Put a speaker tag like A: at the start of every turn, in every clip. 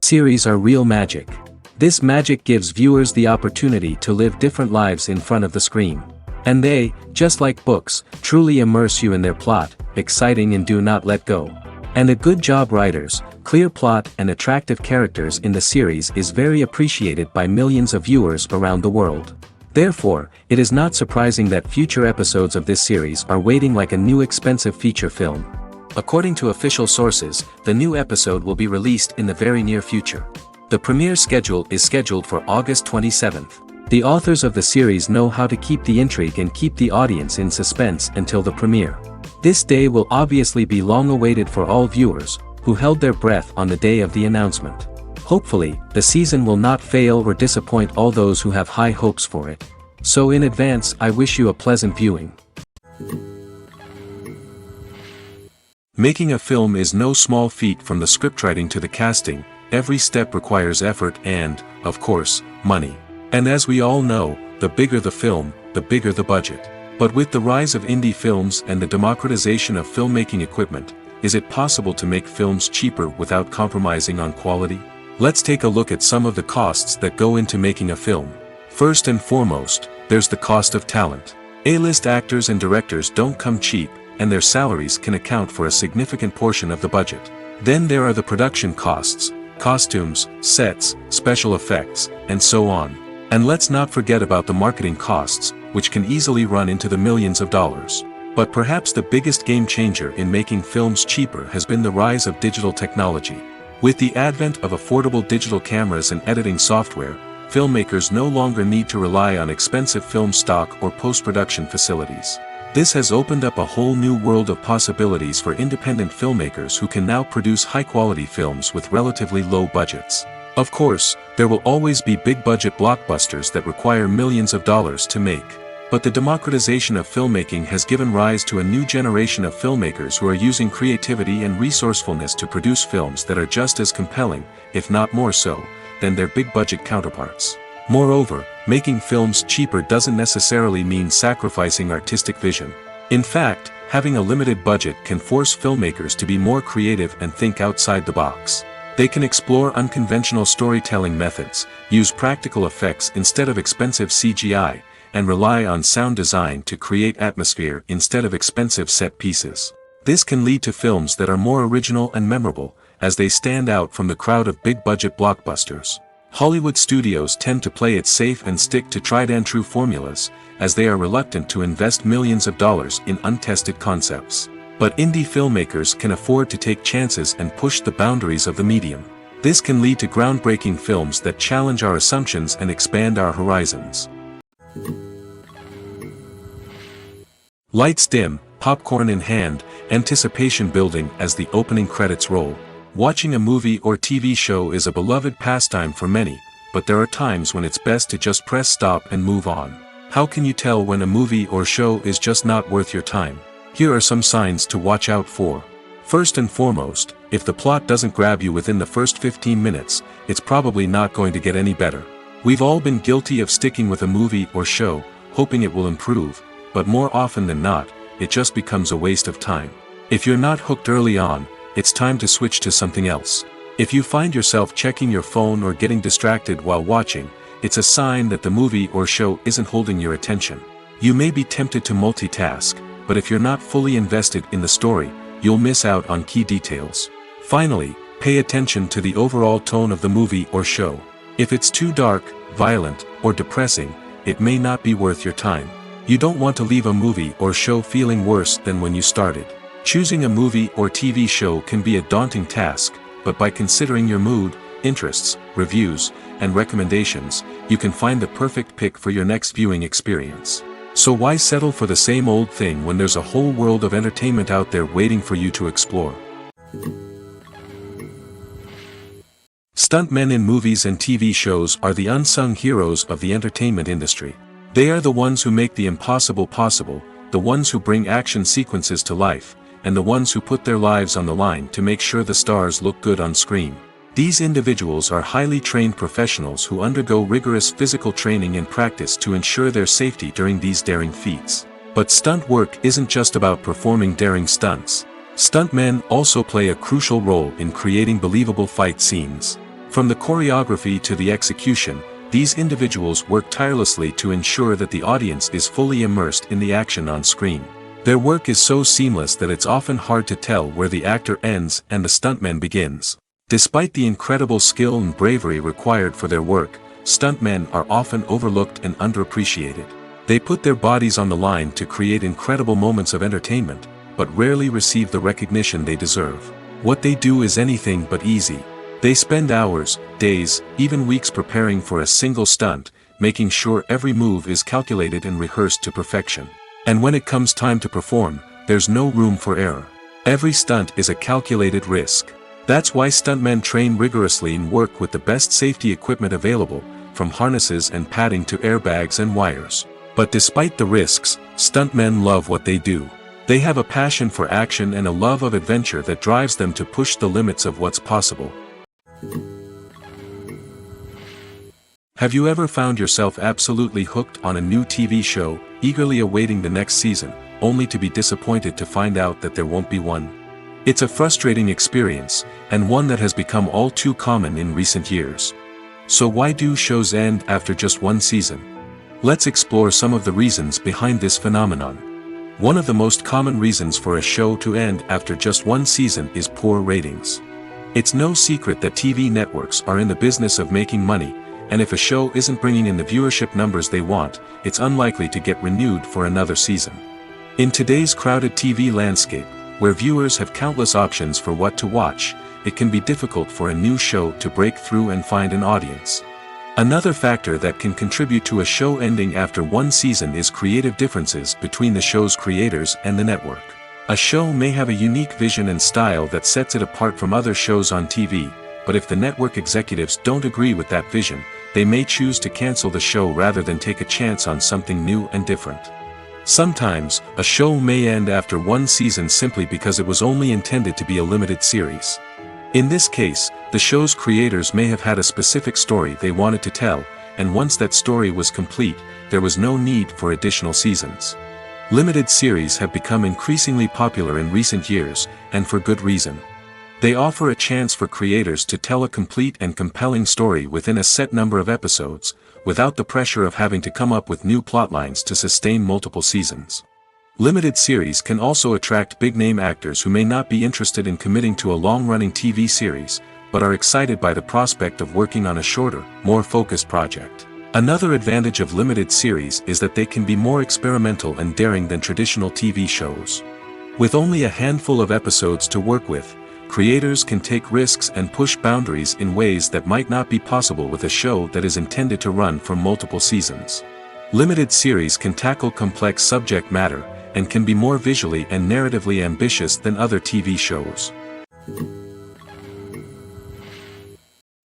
A: Series are real magic. This magic gives viewers the opportunity to live different lives in front of the screen. And they, just like books, truly immerse you in their plot, exciting and do not let go. And a good job writers, clear plot and attractive characters in the series is very appreciated by millions of viewers around the world. Therefore, it is not surprising that future episodes of this series are waiting like a new expensive feature film. According to official sources, the new episode will be released in the very near future. The premiere schedule is scheduled for August 27th. The authors of the series know how to keep the intrigue and keep the audience in suspense until the premiere. This day will obviously be long awaited for all viewers, who held their breath on the day of the announcement. Hopefully, the season will not fail or disappoint all those who have high hopes for it. So in advance, I wish you a pleasant viewing.
B: Making a film is no small feat. From the scriptwriting to the casting, every step requires effort and, of course, money. And as we all know, the bigger the film, the bigger the budget. But with the rise of indie films and the democratization of filmmaking equipment, is it possible to make films cheaper without compromising on quality? Let's take a look at some of the costs that go into making a film. First and foremost, there's the cost of talent. A-list actors and directors don't come cheap, and their salaries can account for a significant portion of the budget. Then there are the production costs, costumes, sets, special effects, and so on. And let's not forget about the marketing costs, which can easily run into the millions of dollars. But perhaps the biggest game changer in making films cheaper has been the rise of digital technology. With the advent of affordable digital cameras and editing software, filmmakers no longer need to rely on expensive film stock or post-production facilities. This has opened up a whole new world of possibilities for independent filmmakers who can now produce high-quality films with relatively low budgets. Of course, there will always be big-budget blockbusters that require millions of dollars to make. But the democratization of filmmaking has given rise to a new generation of filmmakers who are using creativity and resourcefulness to produce films that are just as compelling, if not more so, than their big-budget counterparts. Moreover, making films cheaper doesn't necessarily mean sacrificing artistic vision. In fact, having a limited budget can force filmmakers to be more creative and think outside the box. They can explore unconventional storytelling methods, use practical effects instead of expensive CGI, and rely on sound design to create atmosphere instead of expensive set pieces. This can lead to films that are more original and memorable, as they stand out from the crowd of big-budget blockbusters. Hollywood studios tend to play it safe and stick to tried-and-true formulas, as they are reluctant to invest millions of dollars in untested concepts. But indie filmmakers can afford to take chances and push the boundaries of the medium. This can lead to groundbreaking films that challenge our assumptions and expand our horizons. Lights dim, popcorn in hand, anticipation building as the opening credits roll. Watching a movie or TV show is a beloved pastime for many, but there are times when it's best to just press stop and move on. How can you tell when a movie or show is just not worth your time? Here are some signs to watch out for. First and foremost, if the plot doesn't grab you within the first 15 minutes, it's probably not going to get any better. We've all been guilty of sticking with a movie or show, hoping it will improve, but more often than not, it just becomes a waste of time. If you're not hooked early on, it's time to switch to something else. If you find yourself checking your phone or getting distracted while watching, it's a sign that the movie or show isn't holding your attention. You may be tempted to multitask, but if you're not fully invested in the story, you'll miss out on key details. Finally, pay attention to the overall tone of the movie or show. If it's too dark, violent, or depressing, it may not be worth your time. You don't want to leave a movie or show feeling worse than when you started. Choosing a movie or TV show can be a daunting task, but by considering your mood, interests, reviews, and recommendations, you can find the perfect pick for your next viewing experience. So why settle for the same old thing when there's a whole world of entertainment out there waiting for you to explore? Stuntmen in movies and TV shows are the unsung heroes of the entertainment industry. They are the ones who make the impossible possible, the ones who bring action sequences to life, and the ones who put their lives on the line to make sure the stars look good on screen. These individuals are highly trained professionals who undergo rigorous physical training and practice to ensure their safety during these daring feats. But stunt work isn't just about performing daring stunts. Stuntmen also play a crucial role in creating believable fight scenes. From the choreography to the execution, these individuals work tirelessly to ensure that the audience is fully immersed in the action on screen. Their work is so seamless that it's often hard to tell where the actor ends and the stuntman begins. Despite the incredible skill and bravery required for their work, stuntmen are often overlooked and underappreciated. They put their bodies on the line to create incredible moments of entertainment, but rarely receive the recognition they deserve. What they do is anything but easy. They spend hours, days, even weeks preparing for a single stunt, making sure every move is calculated and rehearsed to perfection. And when it comes time to perform, there's no room for error. Every stunt is a calculated risk. That's why stuntmen train rigorously and work with the best safety equipment available, from harnesses and padding to airbags and wires. But despite the risks, stuntmen love what they do. They have a passion for action and a love of adventure that drives them to push the limits of what's possible. Have you ever found yourself absolutely hooked on a new TV show, eagerly awaiting the next season, only to be disappointed to find out that there won't be one? It's a frustrating experience, and one that has become all too common in recent years. So why do shows end after just one season? Let's explore some of the reasons behind this phenomenon. One of the most common reasons for a show to end after just one season is poor ratings. It's no secret that TV networks are in the business of making money, and if a show isn't bringing in the viewership numbers they want, it's unlikely to get renewed for another season. In today's crowded TV landscape, where viewers have countless options for what to watch, it can be difficult for a new show to break through and find an audience. Another factor that can contribute to a show ending after one season is creative differences between the show's creators and the network. A show may have a unique vision and style that sets it apart from other shows on TV, but if the network executives don't agree with that vision, they may choose to cancel the show rather than take a chance on something new and different. Sometimes, a show may end after one season simply because it was only intended to be a limited series. In this case, the show's creators may have had a specific story they wanted to tell, and once that story was complete, there was no need for additional seasons. Limited series have become increasingly popular in recent years, and for good reason. They offer a chance for creators to tell a complete and compelling story within a set number of episodes, without the pressure of having to come up with new plotlines to sustain multiple seasons. Limited series can also attract big-name actors who may not be interested in committing to a long-running TV series, but are excited by the prospect of working on a shorter, more focused project. Another advantage of limited series is that they can be more experimental and daring than traditional TV shows. With only a handful of episodes to work with, creators can take risks and push boundaries in ways that might not be possible with a show that is intended to run for multiple seasons. Limited series can tackle complex subject matter, and can be more visually and narratively ambitious than other TV shows.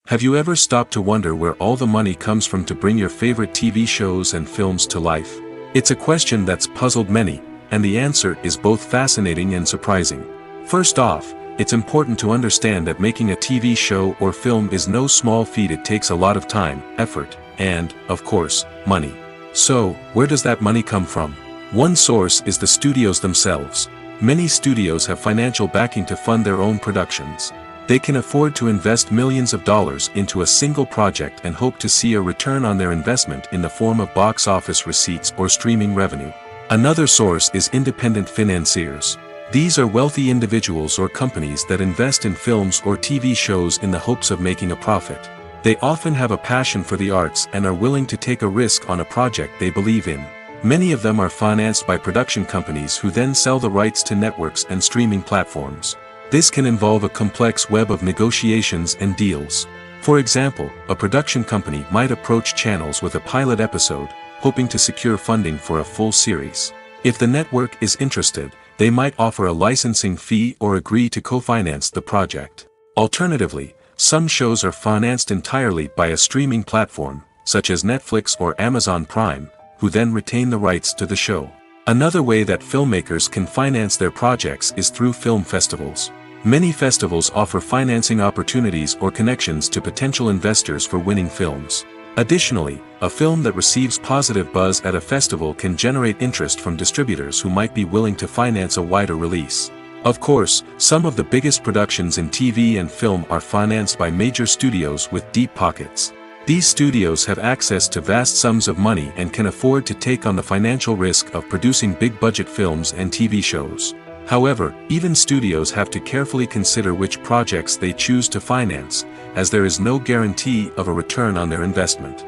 B: Have you ever stopped to wonder where all the money comes from to bring your favorite TV shows and films to life? It's a question that's puzzled many, and the answer is both fascinating and surprising. First off, it's important to understand that making a TV show or film is no small feat. It takes a lot of time, effort, and, of course, money. So, where does that money come from? One source is the studios themselves. Many studios have financial backing to fund their own productions. They can afford to invest millions of dollars into a single project and hope to see a return on their investment in the form of box office receipts or streaming revenue. Another source is independent financiers. These are wealthy individuals or companies that invest in films or TV shows in the hopes of making a profit. They often have a passion for the arts and are willing to take a risk on a project they believe in. Many of them are financed by production companies who then sell the rights to networks and streaming platforms. This can involve a complex web of negotiations and deals. For example, a production company might approach channels with a pilot episode, hoping to secure funding for a full series. If the network is interested, they might offer a licensing fee or agree to co-finance the project. Alternatively, some shows are financed entirely by a streaming platform, such as Netflix or Amazon Prime, who then retain the rights to the show. Another way that filmmakers can finance their projects is through film festivals. Many festivals offer financing opportunities or connections to potential investors for winning films. Additionally, a film that receives positive buzz at a festival can generate interest from distributors who might be willing to finance a wider release. Of course, some of the biggest productions in TV and film are financed by major studios with deep pockets. These studios have access to vast sums of money and can afford to take on the financial risk of producing big-budget films and TV shows. However, even studios have to carefully consider which projects they choose to finance, as there is no guarantee of a return on their investment.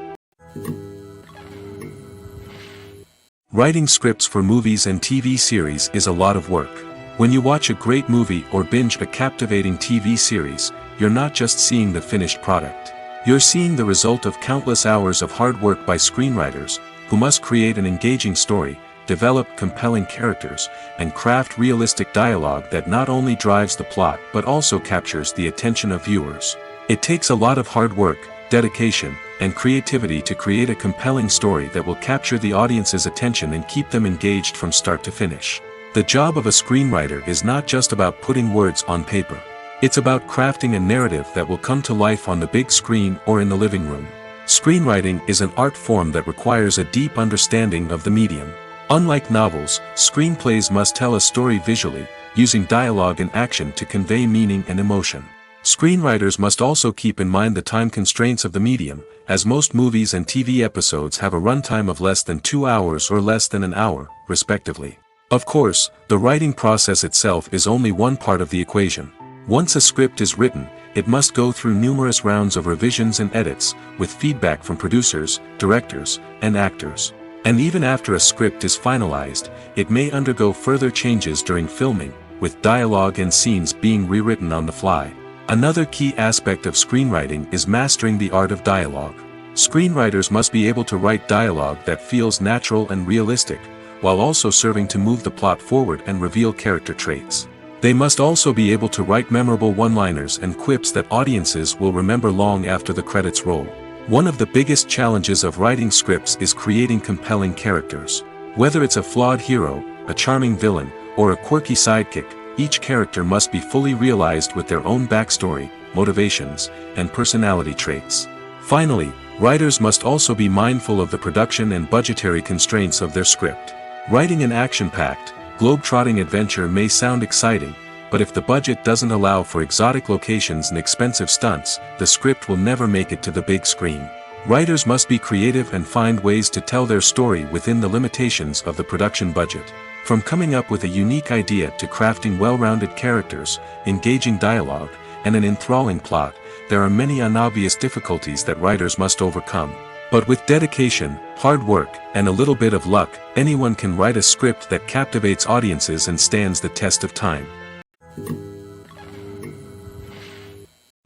B: Writing scripts for movies and TV series is a lot of work. When you watch a great movie or binge a captivating TV series, you're not just seeing the finished product. You're seeing the result of countless hours of hard work by screenwriters, who must create an engaging story, develop compelling characters, and craft realistic dialogue that not only drives the plot but also captures the attention of viewers. It takes a lot of hard work, dedication, and creativity to create a compelling story that will capture the audience's attention and keep them engaged from start to finish. The job of a screenwriter is not just about putting words on paper. It's about crafting a narrative that will come to life on the big screen or in the living room. Screenwriting is an art form that requires a deep understanding of the medium. Unlike novels, screenplays must tell a story visually, using dialogue and action to convey meaning and emotion. Screenwriters must also keep in mind the time constraints of the medium, as most movies and TV episodes have a runtime of less than 2 hours or less than an hour, respectively. Of course, the writing process itself is only one part of the equation. Once a script is written, it must go through numerous rounds of revisions and edits, with feedback from producers, directors, and actors. And even after a script is finalized, it may undergo further changes during filming, with dialogue and scenes being rewritten on the fly. Another key aspect of screenwriting is mastering the art of dialogue. Screenwriters must be able to write dialogue that feels natural and realistic, while also serving to move the plot forward and reveal character traits. They must also be able to write memorable one-liners and quips that audiences will remember long after the credits roll. One of the biggest challenges of writing scripts is creating compelling characters. Whether it's a flawed hero, a charming villain, or a quirky sidekick, each character must be fully realized with their own backstory, motivations, and personality traits. Finally, writers must also be mindful of the production and budgetary constraints of their script. Writing an action-packed, globe-trotting adventure may sound exciting, but if the budget doesn't allow for exotic locations and expensive stunts, the script will never make it to the big screen. Writers must be creative and find ways to tell their story within the limitations of the production budget. From coming up with a unique idea to crafting well-rounded characters, engaging dialogue, and an enthralling plot, there are many unobvious difficulties that writers must overcome. But with dedication, hard work, and a little bit of luck, anyone can write a script that captivates audiences and stands the test of time.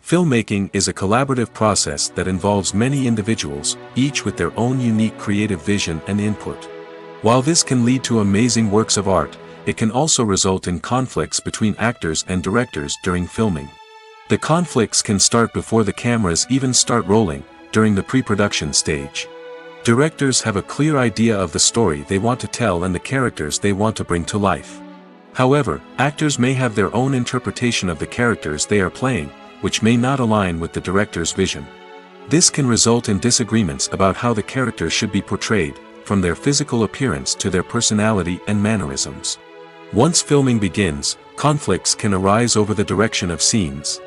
B: Filmmaking is a collaborative process that involves many individuals, each with their own unique creative vision and input. While this can lead to amazing works of art, it can also result in conflicts between actors and directors during filming. The conflicts can start before the cameras even start rolling, during the pre-production stage. Directors have a clear idea of the story they want to tell and the characters they want to bring to life. However, actors may have their own interpretation of the characters they are playing, which may not align with the director's vision. This can result in disagreements about how the characters should be portrayed, from their physical appearance to their personality and mannerisms. Once filming begins, conflicts can arise over the direction of scenes.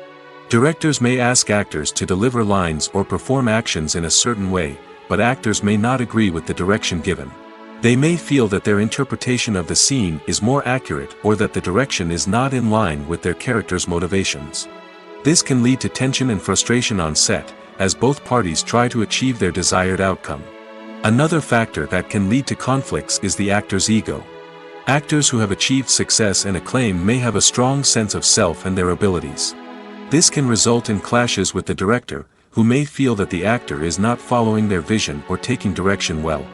B: Directors may ask actors to deliver lines or perform actions in a certain way, but actors may not agree with the direction given. They may feel that their interpretation of the scene is more accurate or that the direction is not in line with their character's motivations. This can lead to tension and frustration on set, as both parties try to achieve their desired outcome. Another factor that can lead to conflicts is the actor's ego. Actors who have achieved success and acclaim may have a strong sense of self and their abilities. This can result in clashes with the director, who may feel that the actor is not following their vision or taking direction well.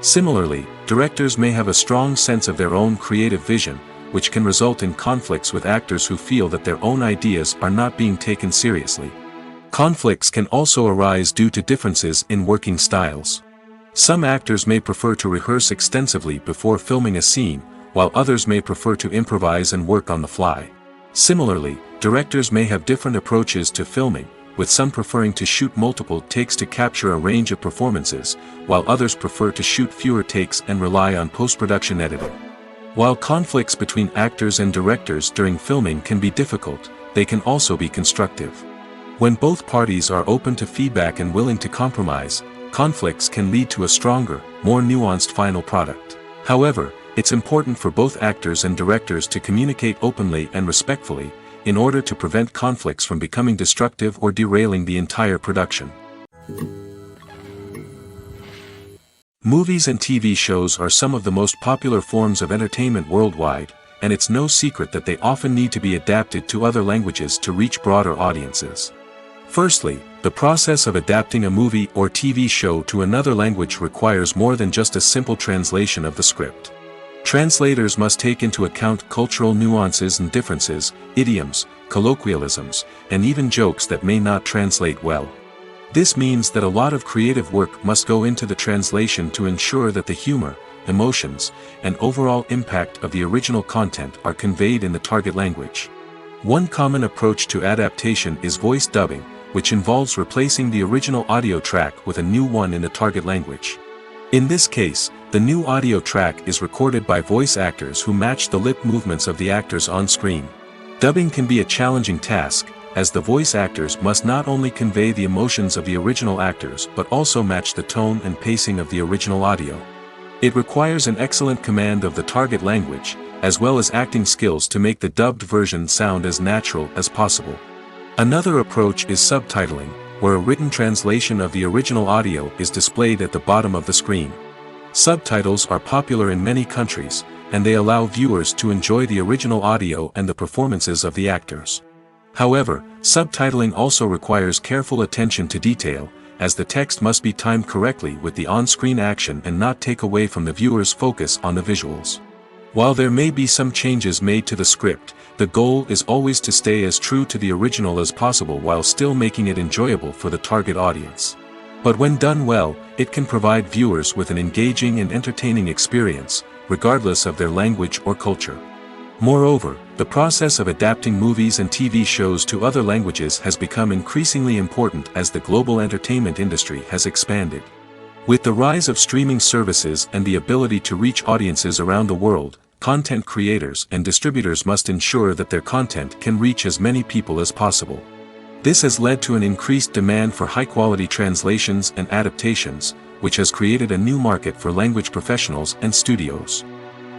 B: Similarly, directors may have a strong sense of their own creative vision, which can result in conflicts with actors who feel that their own ideas are not being taken seriously. Conflicts can also arise due to differences in working styles. Some actors may prefer to rehearse extensively before filming a scene, while others may prefer to improvise and work on the fly. Similarly, directors may have different approaches to filming, with some preferring to shoot multiple takes to capture a range of performances, while others prefer to shoot fewer takes and rely on post-production editing. While conflicts between actors and directors during filming can be difficult, they can also be constructive. When both parties are open to feedback and willing to compromise, conflicts can lead to a stronger, more nuanced final product. However, it's important for both actors and directors to communicate openly and respectfully, in order to prevent conflicts from becoming destructive or derailing the entire production. Movies and TV shows are some of the most popular forms of entertainment worldwide, and it's no secret that they often need to be adapted to other languages to reach broader audiences. Firstly, the process of adapting a movie or TV show to another language requires more than just a simple translation of the script. Translators must take into account cultural nuances and differences, idioms, colloquialisms, and even jokes that may not translate well. This means that a lot of creative work must go into the translation to ensure that the humor, emotions, and overall impact of the original content are conveyed in the target language. One common approach to adaptation is voice dubbing, which involves replacing the original audio track with a new one in the target language. In this case, the new audio track is recorded by voice actors who match the lip movements of the actors on screen. Dubbing can be a challenging task, as the voice actors must not only convey the emotions of the original actors but also match the tone and pacing of the original audio. It requires an excellent command of the target language, as well as acting skills to make the dubbed version sound as natural as possible. Another approach is subtitling, where a written translation of the original audio is displayed at the bottom of the screen. Subtitles are popular in many countries, and they allow viewers to enjoy the original audio and the performances of the actors. However, subtitling also requires careful attention to detail, as the text must be timed correctly with the on-screen action and not take away from the viewer's focus on the visuals. While there may be some changes made to the script, the goal is always to stay as true to the original as possible while still making it enjoyable for the target audience. But when done well, it can provide viewers with an engaging and entertaining experience, regardless of their language or culture. Moreover, the process of adapting movies and TV shows to other languages has become increasingly important as the global entertainment industry has expanded. With the rise of streaming services and the ability to reach audiences around the world, content creators and distributors must ensure that their content can reach as many people as possible. This has led to an increased demand for high-quality translations and adaptations, which has created a new market for language professionals and studios.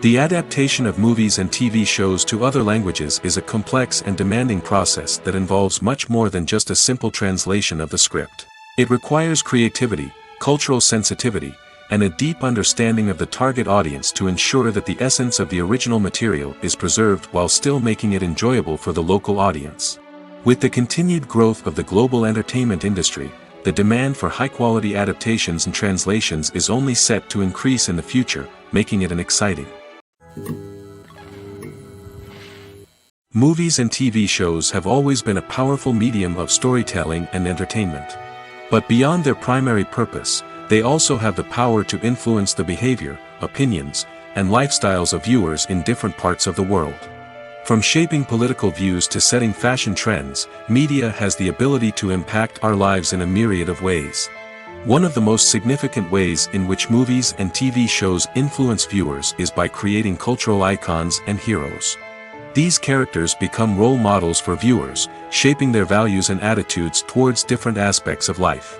B: The adaptation of movies and TV shows to other languages is a complex and demanding process that involves much more than just a simple translation of the script. It requires creativity, cultural sensitivity, and a deep understanding of the target audience to ensure that the essence of the original material is preserved while still making it enjoyable for the local audience. With the continued growth of the global entertainment industry, the demand for high-quality adaptations and translations is only set to increase in the future, making it an exciting. Movies and TV shows have always been a powerful medium of storytelling and entertainment. But beyond their primary purpose, they also have the power to influence the behavior, opinions, and lifestyles of viewers in different parts of the world. From shaping political views to setting fashion trends, media has the ability to impact our lives in a myriad of ways. One of the most significant ways in which movies and TV shows influence viewers is by creating cultural icons and heroes. These characters become role models for viewers, shaping their values and attitudes towards different aspects of life.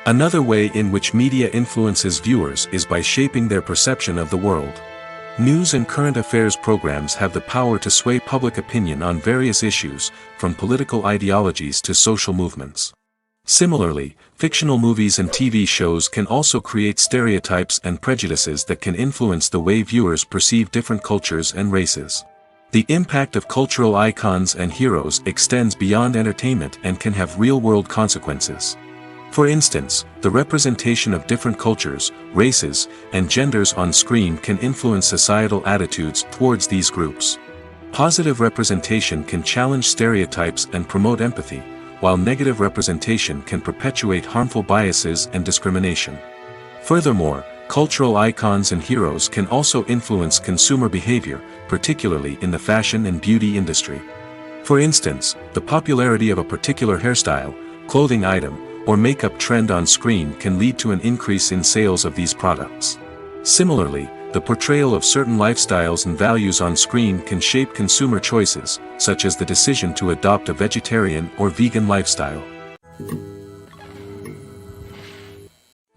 B: Another way in which media influences viewers is by shaping their perception of the world. News and current affairs programs have the power to sway public opinion on various issues, from political ideologies to social movements. Similarly, fictional movies and TV shows can also create stereotypes and prejudices that can influence the way viewers perceive different cultures and races. The impact of cultural icons and heroes extends beyond entertainment and can have real-world consequences. For instance, the representation of different cultures, races, and genders on screen can influence societal attitudes towards these groups. Positive representation can challenge stereotypes and promote empathy, while negative representation can perpetuate harmful biases and discrimination. Furthermore, cultural icons and heroes can also influence consumer behavior, particularly in the fashion and beauty industry. For instance, the popularity of a particular hairstyle, clothing item, or makeup trend on screen can lead to an increase in sales of these products. Similarly, the portrayal of certain lifestyles and values on screen can shape consumer choices, such as the decision to adopt a vegetarian or vegan lifestyle.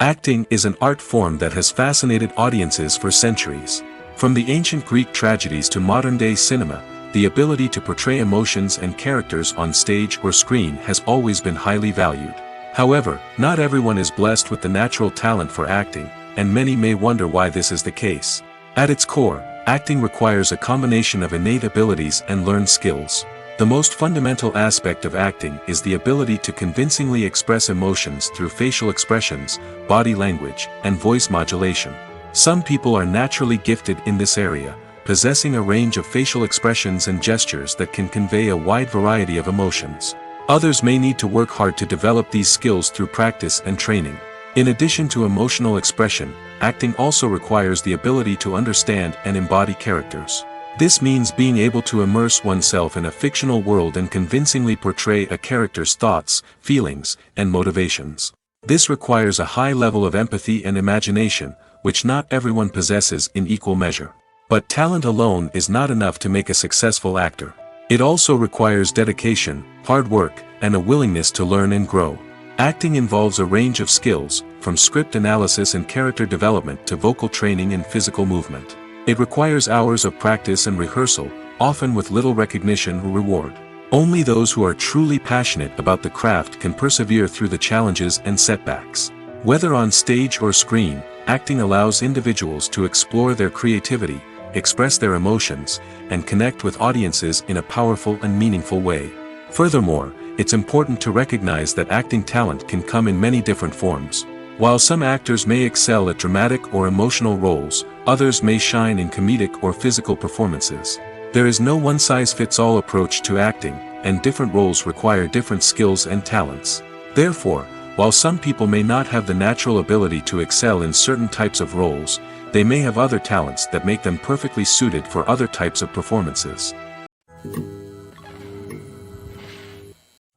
B: Acting is an art form that has fascinated audiences for centuries. From the ancient Greek tragedies to modern-day cinema, the ability to portray emotions and characters on stage or screen has always been highly valued. However, not everyone is blessed with the natural talent for acting, and many may wonder why this is the case. At its core, acting requires a combination of innate abilities and learned skills. The most fundamental aspect of acting is the ability to convincingly express emotions through facial expressions, body language, and voice modulation. Some people are naturally gifted in this area, possessing a range of facial expressions and gestures that can convey a wide variety of emotions. Others may need to work hard to develop these skills through practice and training. In addition to emotional expression, acting also requires the ability to understand and embody characters. This means being able to immerse oneself in a fictional world and convincingly portray a character's thoughts, feelings, and motivations. This requires a high level of empathy and imagination, which not everyone possesses in equal measure. But talent alone is not enough to make a successful actor. It also requires dedication, hard work, and a willingness to learn and grow. Acting involves a range of skills, from script analysis and character development to vocal training and physical movement. It requires hours of practice and rehearsal, often with little recognition or reward. Only those who are truly passionate about the craft can persevere through the challenges and setbacks. Whether on stage or screen, acting allows individuals to explore their creativity, express their emotions, and connect with audiences in a powerful and meaningful way. Furthermore, it's important to recognize that acting talent can come in many different forms. While some actors may excel at dramatic or emotional roles, others may shine in comedic or physical performances. There is no one-size-fits-all approach to acting, and different roles require different skills and talents. Therefore, while some people may not have the natural ability to excel in certain types of roles, they may have other talents that make them perfectly suited for other types of performances.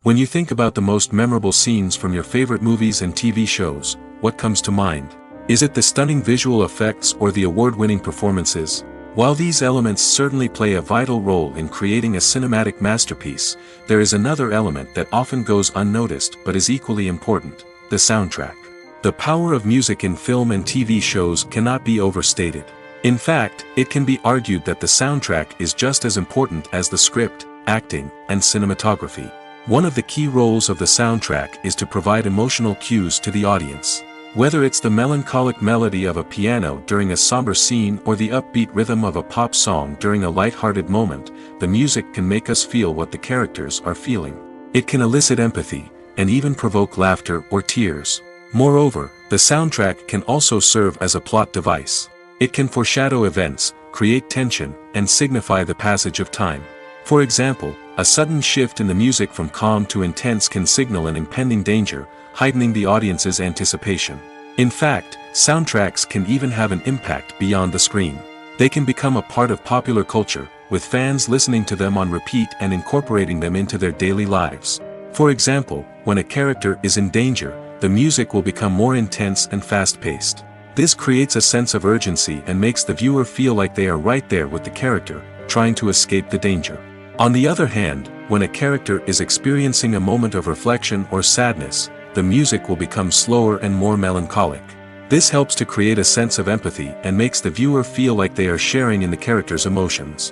B: When you think about the most memorable scenes from your favorite movies and TV shows, what comes to mind? Is it the stunning visual effects or the award-winning performances? While these elements certainly play a vital role in creating a cinematic masterpiece, there is another element that often goes unnoticed but is equally important: the soundtrack. The power of music in film and TV shows cannot be overstated. In fact, it can be argued that the soundtrack is just as important as the script, acting, and cinematography. One of the key roles of the soundtrack is to provide emotional cues to the audience. Whether it's the melancholic melody of a piano during a somber scene or the upbeat rhythm of a pop song during a light-hearted moment, the music can make us feel what the characters are feeling. It can elicit empathy, and even provoke laughter or tears. Moreover, the soundtrack can also serve as a plot device. It can foreshadow events, create tension, and signify the passage of time. For example, a sudden shift in the music from calm to intense can signal an impending danger, heightening the audience's anticipation. In fact, soundtracks can even have an impact beyond the screen. They can become a part of popular culture, with fans listening to them on repeat and incorporating them into their daily lives. For example, when a character is in danger, the music will become more intense and fast-paced. This creates a sense of urgency and makes the viewer feel like they are right there with the character, trying to escape the danger. On the other hand, when a character is experiencing a moment of reflection or sadness, the music will become slower and more melancholic. This helps to create a sense of empathy and makes the viewer feel like they are sharing in the character's emotions.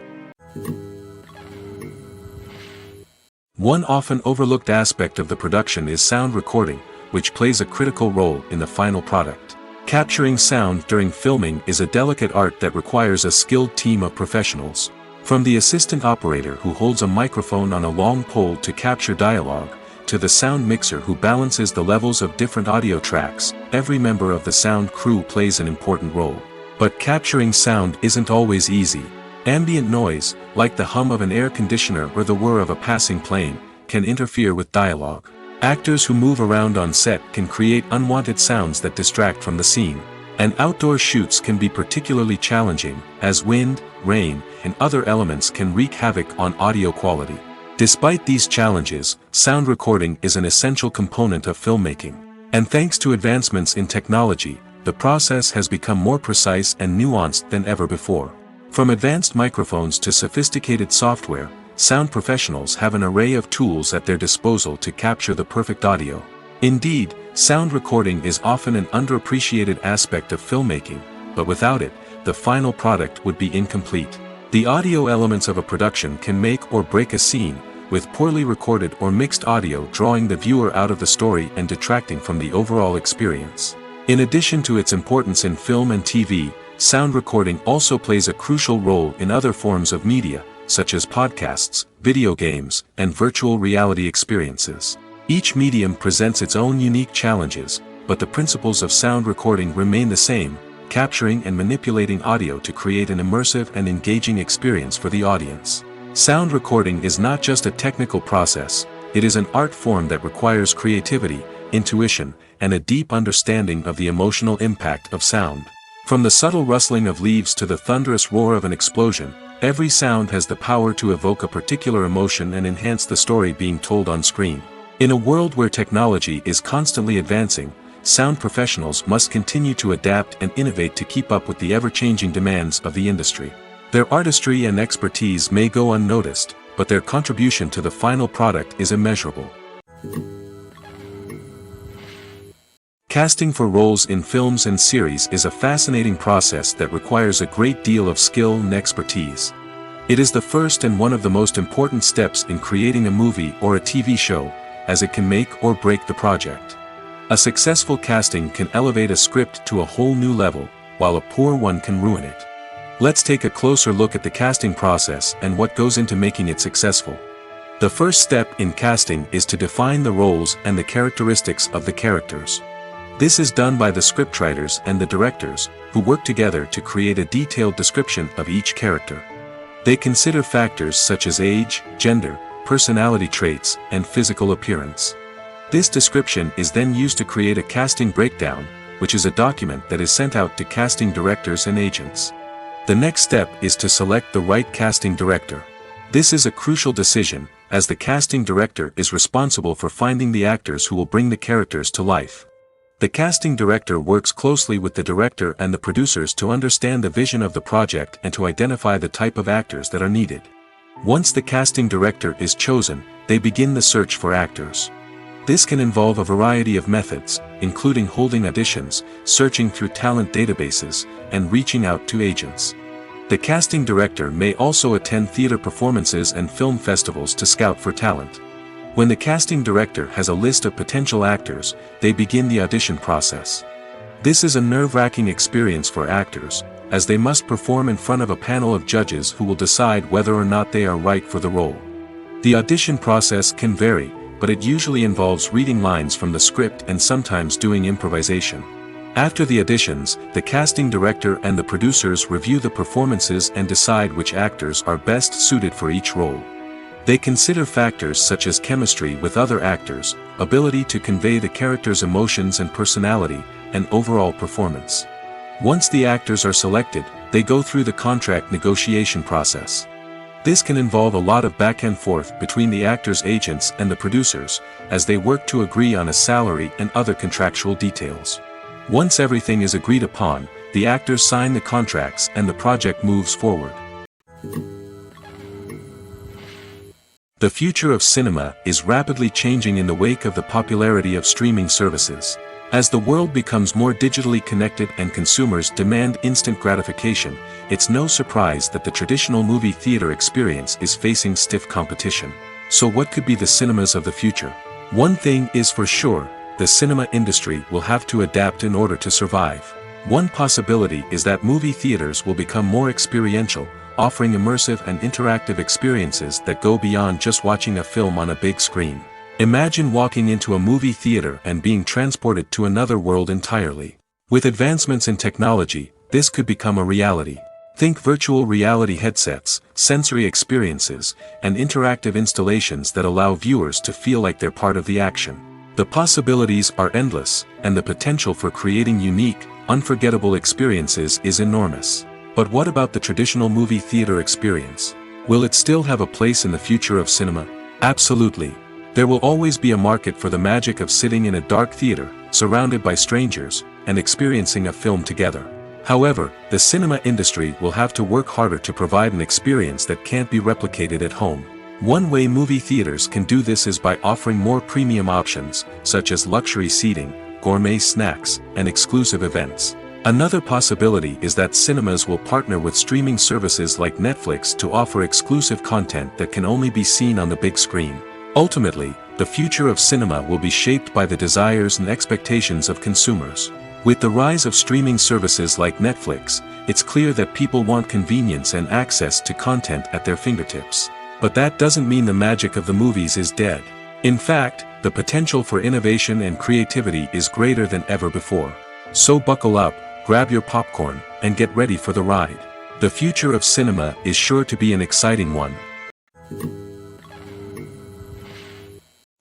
B: One often overlooked aspect of the production is sound recording, which plays a critical role in the final product. Capturing sound during filming is a delicate art that requires a skilled team of professionals. From the assistant operator who holds a microphone on a long pole to capture dialogue, to the sound mixer who balances the levels of different audio tracks, every member of the sound crew plays an important role. But capturing sound isn't always easy. Ambient noise, like the hum of an air conditioner or the whir of a passing plane, can interfere with dialogue. Actors who move around on set can create unwanted sounds that distract from the scene. And outdoor shoots can be particularly challenging, as wind, rain, and other elements can wreak havoc on audio quality. Despite these challenges, sound recording is an essential component of filmmaking. And thanks to advancements in technology, the process has become more precise and nuanced than ever before. From advanced microphones to sophisticated software, sound professionals have an array of tools at their disposal to capture the perfect audio. Indeed, sound recording is often an underappreciated aspect of filmmaking, but without it, the final product would be incomplete. The audio elements of a production can make or break a scene, with poorly recorded or mixed audio drawing the viewer out of the story and detracting from the overall experience. In addition to its importance in film and TV, sound recording also plays a crucial role in other forms of media, such as podcasts, video games, and virtual reality experiences. Each medium presents its own unique challenges, but the principles of sound recording remain the same, capturing and manipulating audio to create an immersive and engaging experience for the audience. Sound recording is not just a technical process, it is an art form that requires creativity, intuition, and a deep understanding of the emotional impact of sound. From the subtle rustling of leaves to the thunderous roar of an explosion, every sound has the power to evoke a particular emotion and enhance the story being told on screen. In a world where technology is constantly advancing, sound professionals must continue to adapt and innovate to keep up with the ever-changing demands of the industry. Their artistry and expertise may go unnoticed, but their contribution to the final product is immeasurable. Casting for roles in films and series is a fascinating process that requires a great deal of skill and expertise. It is the first and one of the most important steps in creating a movie or a TV show, as it can make or break the project. A successful casting can elevate a script to a whole new level, while a poor one can ruin it. Let's take a closer look at the casting process and what goes into making it successful. The first step in casting is to define the roles and the characteristics of the characters. This is done by the scriptwriters and the directors, who work together to create a detailed description of each character. They consider factors such as age, gender, personality traits, and physical appearance. This description is then used to create a casting breakdown, which is a document that is sent out to casting directors and agents. The next step is to select the right casting director. This is a crucial decision, as the casting director is responsible for finding the actors who will bring the characters to life. The casting director works closely with the director and the producers to understand the vision of the project and to identify the type of actors that are needed. Once the casting director is chosen, they begin the search for actors. This can involve a variety of methods, including holding auditions, searching through talent databases, and reaching out to agents. The casting director may also attend theater performances and film festivals to scout for talent. When the casting director has a list of potential actors, they begin the audition process. This is a nerve-wracking experience for actors, as they must perform in front of a panel of judges who will decide whether or not they are right for the role. The audition process can vary, but it usually involves reading lines from the script and sometimes doing improvisation. After the auditions, the casting director and the producers review the performances and decide which actors are best suited for each role. They consider factors such as chemistry with other actors, ability to convey the character's emotions and personality, and overall performance. Once the actors are selected, they go through the contract negotiation process. This can involve a lot of back and forth between the actors' agents and the producers, as they work to agree on a salary and other contractual details. Once everything is agreed upon, the actors sign the contracts and the project moves forward. The future of cinema is rapidly changing in the wake of the popularity of streaming services. As the world becomes more digitally connected and consumers demand instant gratification, it's no surprise that the traditional movie theater experience is facing stiff competition. So what could be the cinemas of the future? One thing is for sure, the cinema industry will have to adapt in order to survive. One possibility is that movie theaters will become more experiential, offering immersive and interactive experiences that go beyond just watching a film on a big screen. Imagine walking into a movie theater and being transported to another world entirely. With advancements in technology, this could become a reality. Think virtual reality headsets, sensory experiences, and interactive installations that allow viewers to feel like they're part of the action. The possibilities are endless, and the potential for creating unique, unforgettable experiences is enormous. But what about the traditional movie theater experience? Will it still have a place in the future of cinema? Absolutely. There will always be a market for the magic of sitting in a dark theater, surrounded by strangers, and experiencing a film together. However, the cinema industry will have to work harder to provide an experience that can't be replicated at home. One way movie theaters can do this is by offering more premium options, such as luxury seating, gourmet snacks, and exclusive events. Another possibility is that cinemas will partner with streaming services like Netflix to offer exclusive content that can only be seen on the big screen. Ultimately, the future of cinema will be shaped by the desires and expectations of consumers. With the rise of streaming services like Netflix, it's clear that people want convenience and access to content at their fingertips. But that doesn't mean the magic of the movies is dead. In fact, the potential for innovation and creativity is greater than ever before. So buckle up, grab your popcorn, and get ready for the ride. The future of cinema is sure to be an exciting one.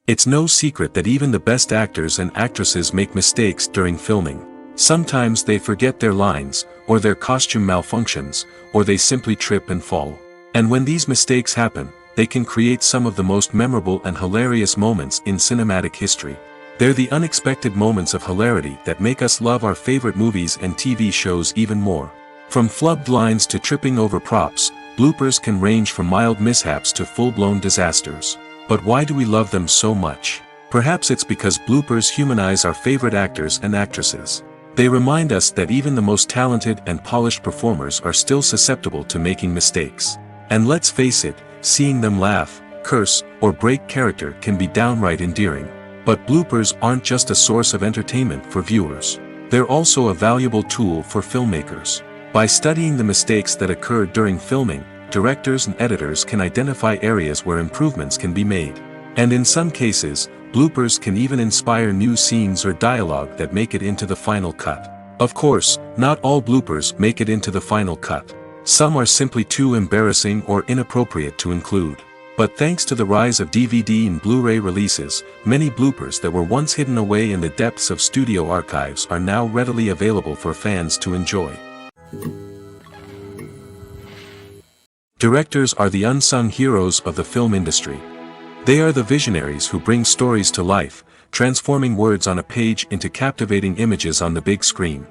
B: It's no secret that even the best actors and actresses make mistakes during filming. Sometimes they forget their lines, or their costume malfunctions, or they simply trip and fall. And when these mistakes happen, they can create some of the most memorable and hilarious moments in cinematic history. They're the unexpected moments of hilarity that make us love our favorite movies and TV shows even more. From flubbed lines to tripping over props, bloopers can range from mild mishaps to full-blown disasters. But why do we love them so much? Perhaps it's because bloopers humanize our favorite actors and actresses. They remind us that even the most talented and polished performers are still susceptible to making mistakes. And let's face it, seeing them laugh, curse, or break character can be downright endearing. But bloopers aren't just a source of entertainment for viewers. They're also a valuable tool for filmmakers. By studying the mistakes that occur during filming, directors and editors can identify areas where improvements can be made. And in some cases, bloopers can even inspire new scenes or dialogue that make it into the final cut. Of course, not all bloopers make it into the final cut. Some are simply too embarrassing or inappropriate to include. But thanks to the rise of DVD and Blu-ray releases, many bloopers that were once hidden away in the depths of studio archives are now readily available for fans to enjoy. Directors are the unsung heroes of the film industry. They are the visionaries who bring stories to life, transforming words on a page into captivating images on the big screen.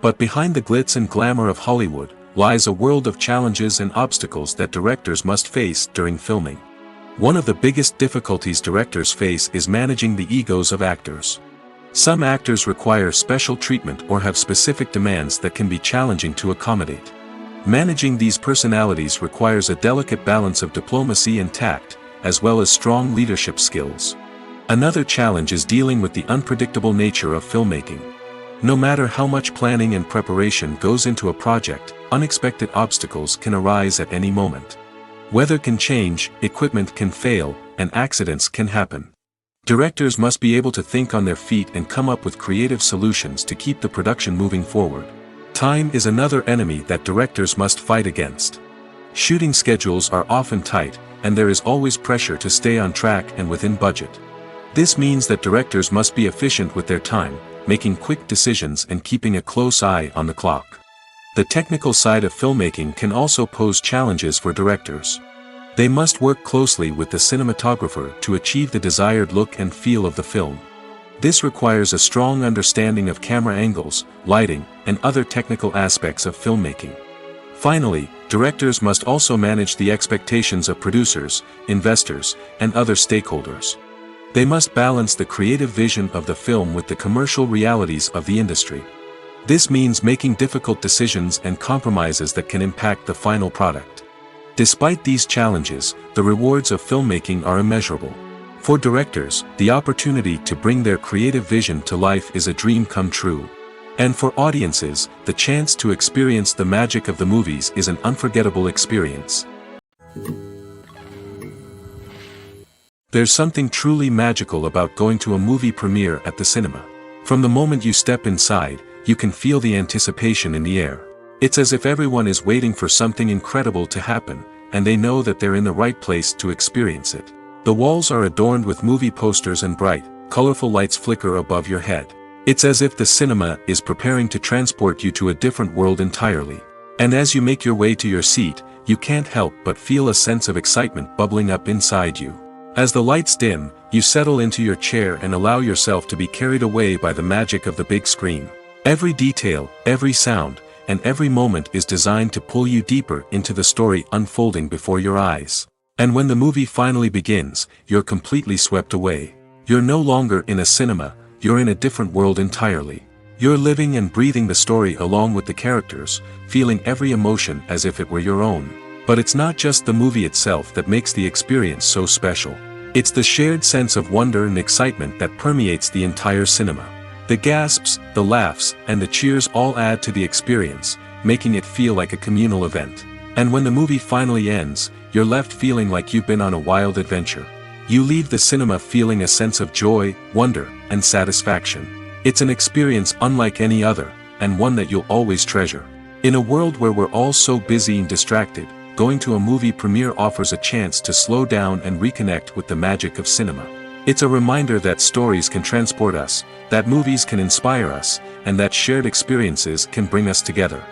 B: But behind the glitz and glamour of Hollywood, lies a world of challenges and obstacles that directors must face during filming. One of the biggest difficulties directors face is managing the egos of actors. Some actors require special treatment or have specific demands that can be challenging to accommodate. Managing these personalities requires a delicate balance of diplomacy and tact, as well as strong leadership skills. Another challenge is dealing with the unpredictable nature of filmmaking. No matter how much planning and preparation goes into a project, unexpected obstacles can arise at any moment. Weather can change, equipment can fail, and accidents can happen. Directors must be able to think on their feet and come up with creative solutions to keep the production moving forward. Time is another enemy that directors must fight against. Shooting schedules are often tight, and there is always pressure to stay on track and within budget. This means that directors must be efficient with their time, making quick decisions and keeping a close eye on the clock. The technical side of filmmaking can also pose challenges for directors. They must work closely with the cinematographer to achieve the desired look and feel of the film. This requires a strong understanding of camera angles, lighting, and other technical aspects of filmmaking. Finally, directors must also manage the expectations of producers, investors, and other stakeholders. They must balance the creative vision of the film with the commercial realities of the industry. This means making difficult decisions and compromises that can impact the final product. Despite these challenges, the rewards of filmmaking are immeasurable. For directors, the opportunity to bring their creative vision to life is a dream come true. And for audiences, the chance to experience the magic of the movies is an unforgettable experience. There's something truly magical about going to a movie premiere at the cinema. From the moment you step inside, you can feel the anticipation in the air. It's as if everyone is waiting for something incredible to happen, and they know that they're in the right place to experience it. The walls are adorned with movie posters and bright, colorful lights flicker above your head. It's as if the cinema is preparing to transport you to a different world entirely. And as you make your way to your seat, you can't help but feel a sense of excitement bubbling up inside you. As the lights dim, you settle into your chair and allow yourself to be carried away by the magic of the big screen. Every detail, every sound, and every moment is designed to pull you deeper into the story unfolding before your eyes. And when the movie finally begins, you're completely swept away. You're no longer in a cinema, you're in a different world entirely. You're living and breathing the story along with the characters, feeling every emotion as if it were your own. But it's not just the movie itself that makes the experience so special. It's the shared sense of wonder and excitement that permeates the entire cinema. The gasps, the laughs, and the cheers all add to the experience, making it feel like a communal event. And when the movie finally ends, you're left feeling like you've been on a wild adventure. You leave the cinema feeling a sense of joy, wonder, and satisfaction. It's an experience unlike any other, and one that you'll always treasure. In a world where we're all so busy and distracted, going to a movie premiere offers a chance to slow down and reconnect with the magic of cinema. It's a reminder that stories can transport us, that movies can inspire us, and that shared experiences can bring us together.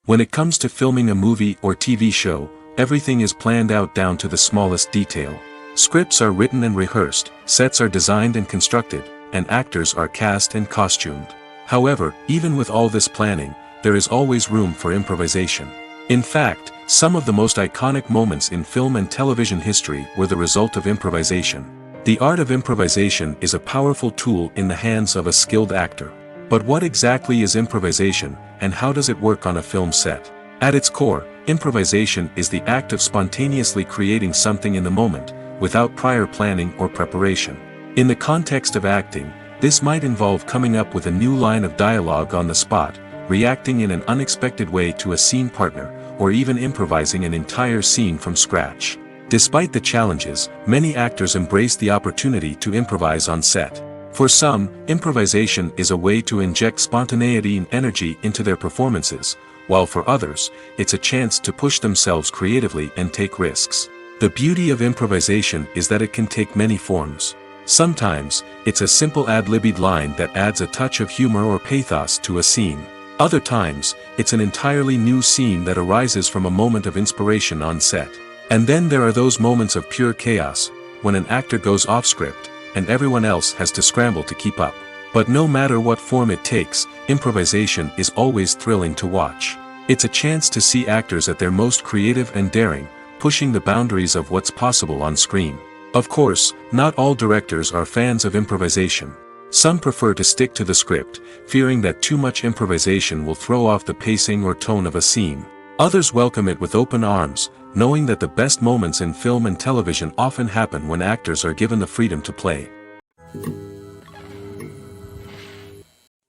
B: When it comes to filming a movie or TV show, everything is planned out down to the smallest detail. Scripts are written and rehearsed, sets are designed and constructed, and actors are cast and costumed. However, even with all this planning, there is always room for improvisation. In fact, some of the most iconic moments in film and television history were the result of improvisation. The art of improvisation is a powerful tool in the hands of a skilled actor. But what exactly is improvisation, and how does it work on a film set? At its core, improvisation is the act of spontaneously creating something in the moment, without prior planning or preparation. In the context of acting, this might involve coming up with a new line of dialogue on the spot, reacting in an unexpected way to a scene partner, or even improvising an entire scene from scratch. Despite the challenges, many actors embrace the opportunity to improvise on set. For some, improvisation is a way to inject spontaneity and energy into their performances, while for others, it's a chance to push themselves creatively and take risks. The beauty of improvisation is that it can take many forms. Sometimes, it's a simple ad-libbed line that adds a touch of humor or pathos to a scene. Other times, it's an entirely new scene that arises from a moment of inspiration on set. And then there are those moments of pure chaos, when an actor goes off script, and everyone else has to scramble to keep up. But no matter what form it takes, improvisation is always thrilling to watch. It's a chance to see actors at their most creative and daring, pushing the boundaries of what's possible on screen. Of course, not all directors are fans of improvisation. Some prefer to stick to the script, fearing that too much improvisation will throw off the pacing or tone of a scene. Others welcome it with open arms, knowing that the best moments in film and television often happen when actors are given the freedom to play.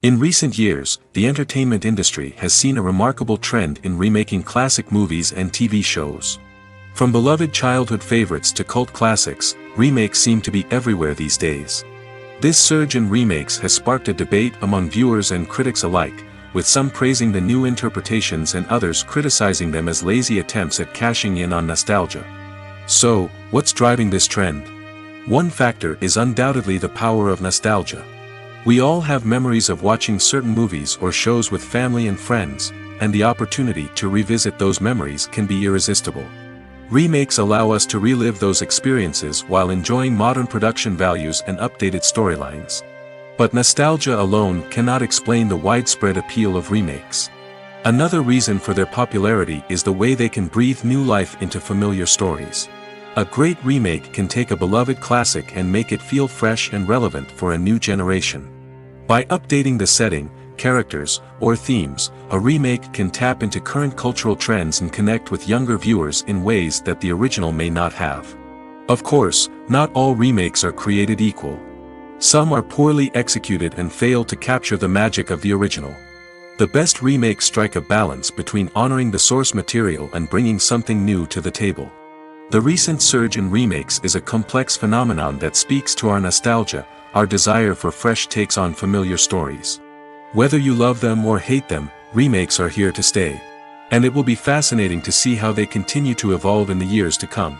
B: In recent years, the entertainment industry has seen a remarkable trend in remaking classic movies and TV shows. From beloved childhood favorites to cult classics, remakes seem to be everywhere these days. This surge in remakes has sparked a debate among viewers and critics alike, with some praising the new interpretations and others criticizing them as lazy attempts at cashing in on nostalgia. So, what's driving this trend? One factor is undoubtedly the power of nostalgia. We all have memories of watching certain movies or shows with family and friends, and the opportunity to revisit those memories can be irresistible. Remakes allow us to relive those experiences while enjoying modern production values and updated storylines. But nostalgia alone cannot explain the widespread appeal of remakes. Another reason for their popularity is the way they can breathe new life into familiar stories. A great remake can take a beloved classic and make it feel fresh and relevant for a new generation. By updating the setting, characters, or themes, a remake can tap into current cultural trends and connect with younger viewers in ways that the original may not have. Of course, not all remakes are created equal. Some are poorly executed and fail to capture the magic of the original. The best remakes strike a balance between honoring the source material and bringing something new to the table. The recent surge in remakes is a complex phenomenon that speaks to our nostalgia, our desire for fresh takes on familiar stories. Whether you love them or hate them, remakes are here to stay. And it will be fascinating to see how they continue to evolve in the years to come.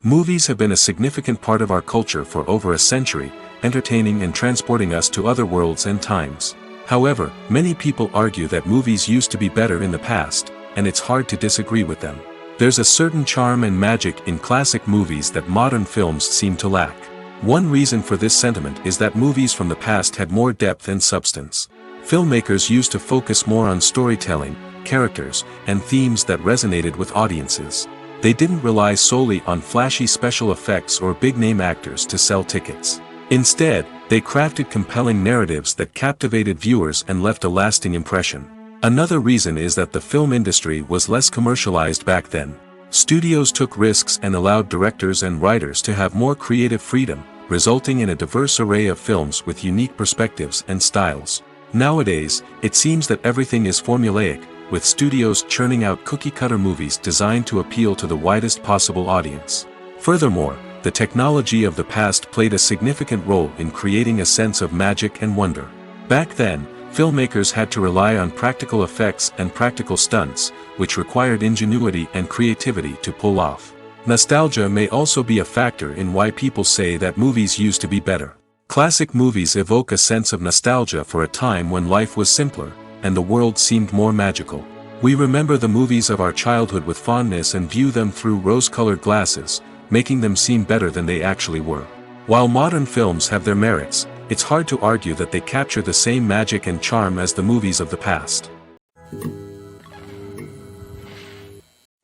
B: Movies have been a significant part of our culture for over a century, entertaining and transporting us to other worlds and times. However, many people argue that movies used to be better in the past, and it's hard to disagree with them. There's a certain charm and magic in classic movies that modern films seem to lack. One reason for this sentiment is that movies from the past had more depth and substance. Filmmakers used to focus more on storytelling, characters, and themes that resonated with audiences. They didn't rely solely on flashy special effects or big-name actors to sell tickets. Instead, they crafted compelling narratives that captivated viewers and left a lasting impression. Another reason is that the film industry was less commercialized back then. Studios took risks and allowed directors and writers to have more creative freedom, resulting in a diverse array of films with unique perspectives and styles. Nowadays, it seems that everything is formulaic, with studios churning out cookie-cutter movies designed to appeal to the widest possible audience. Furthermore, the technology of the past played a significant role in creating a sense of magic and wonder. Back then, filmmakers had to rely on practical effects and practical stunts, which required ingenuity and creativity to pull off. Nostalgia may also be a factor in why people say that movies used to be better. Classic movies evoke a sense of nostalgia for a time when life was simpler, and the world seemed more magical. We remember the movies of our childhood with fondness and view them through rose-colored glasses, making them seem better than they actually were. While modern films have their merits, it's hard to argue that they capture the same magic and charm as the movies of the past.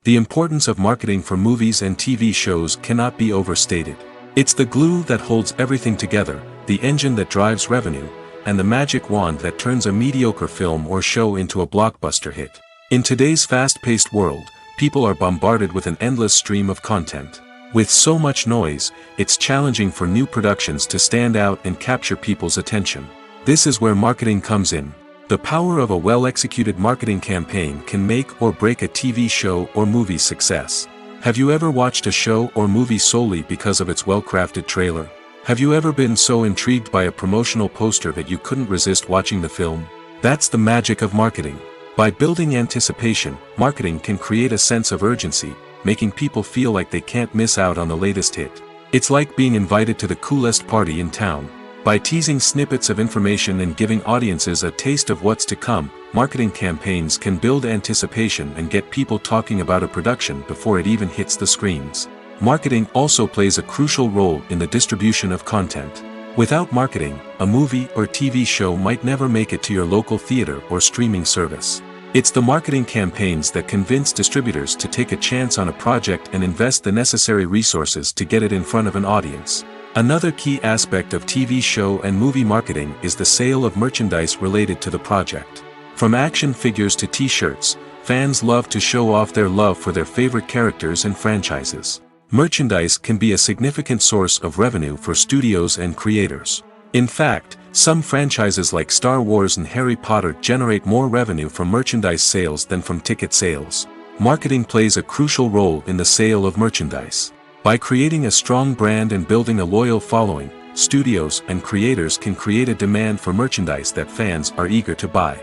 B: The importance of marketing for movies and TV shows cannot be overstated. It's the glue that holds everything together, the engine that drives revenue, and the magic wand that turns a mediocre film or show into a blockbuster hit. In today's fast-paced world, people are bombarded with an endless stream of content. With so much noise, it's challenging for new productions to stand out and capture people's attention. This is where marketing comes in. The power of a well-executed marketing campaign can make or break a TV show or movie's success. Have you ever watched a show or movie solely because of its well-crafted trailer? Have you ever been so intrigued by a promotional poster that you couldn't resist watching the film? That's the magic of marketing. By building anticipation, marketing can create a sense of urgency, making people feel like they can't miss out on the latest hit. It's like being invited to the coolest party in town. By teasing snippets of information and giving audiences a taste of what's to come, marketing campaigns can build anticipation and get people talking about a production before it even hits the screens. Marketing also plays a crucial role in the distribution of content. Without marketing, a movie or TV show might never make it to your local theater or streaming service. It's the marketing campaigns that convince distributors to take a chance on a project and invest the necessary resources to get it in front of an audience. Another key aspect of TV show and movie marketing is the sale of merchandise related to the project. From action figures to t-shirts, fans love to show off their love for their favorite characters and franchises. Merchandise can be a significant source of revenue for studios and creators. In fact, some franchises like Star Wars and Harry Potter generate more revenue from merchandise sales than from ticket sales. Marketing plays a crucial role in the sale of merchandise. By creating a strong brand and building a loyal following, studios and creators can create a demand for merchandise that fans are eager to buy.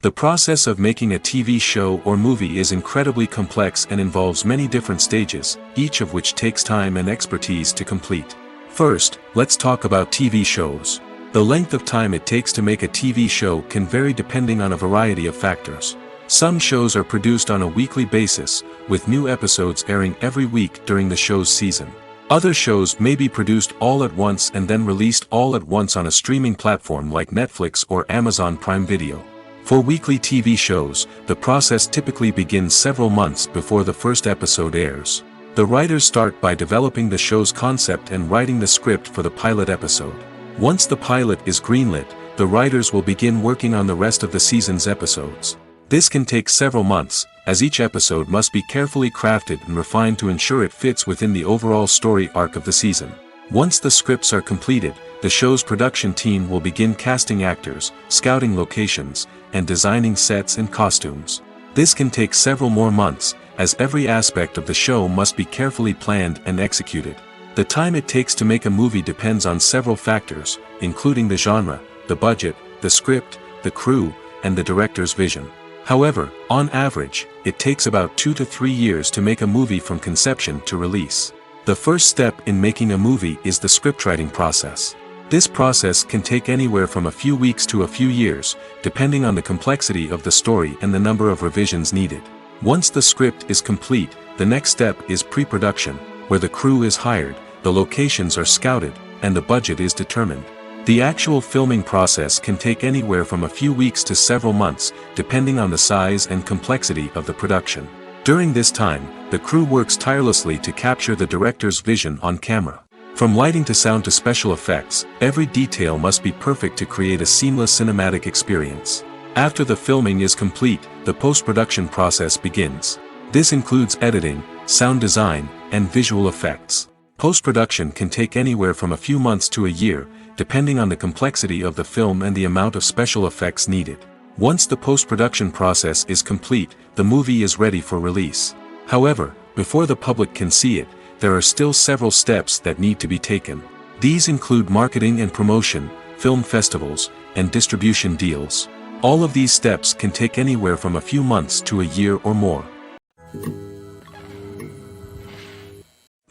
B: The process of making a TV show or movie is incredibly complex and involves many different stages, each of which takes time and expertise to complete. First, let's talk about TV shows. The length of time it takes to make a TV show can vary depending on a variety of factors. Some shows are produced on a weekly basis, with new episodes airing every week during the show's season. Other shows may be produced all at once and then released all at once on a streaming platform like Netflix or Amazon Prime Video. For weekly TV shows, the process typically begins several months before the first episode airs. The writers start by developing the show's concept and writing the script for the pilot episode. Once the pilot is greenlit, the writers will begin working on the rest of the season's episodes. This can take several months, as each episode must be carefully crafted and refined to ensure it fits within the overall story arc of the season. Once the scripts are completed, the show's production team will begin casting actors, scouting locations, and designing sets and costumes. This can take several more months, as every aspect of the show must be carefully planned and executed. The time it takes to make a movie depends on several factors, including the genre, the budget, the script, the crew, and the director's vision. However, on average, it takes about 2 to 3 years to make a movie from conception to release. The first step in making a movie is the scriptwriting process. This process can take anywhere from a few weeks to a few years, depending on the complexity of the story and the number of revisions needed. Once the script is complete, the next step is pre-production, where the crew is hired, the locations are scouted, and the budget is determined. The actual filming process can take anywhere from a few weeks to several months, depending on the size and complexity of the production. During this time, the crew works tirelessly to capture the director's vision on camera. From lighting to sound to special effects, every detail must be perfect to create a seamless cinematic experience. After the filming is complete, the post-production process begins. This includes editing, sound design, and visual effects. Post-production can take anywhere from a few months to a year, depending on the complexity of the film and the amount of special effects needed. Once the post-production process is complete, the movie is ready for release. However, before the public can see it, there are still several steps that need to be taken. These include marketing and promotion, film festivals, and distribution deals. All of these steps can take anywhere from a few months to a year or more.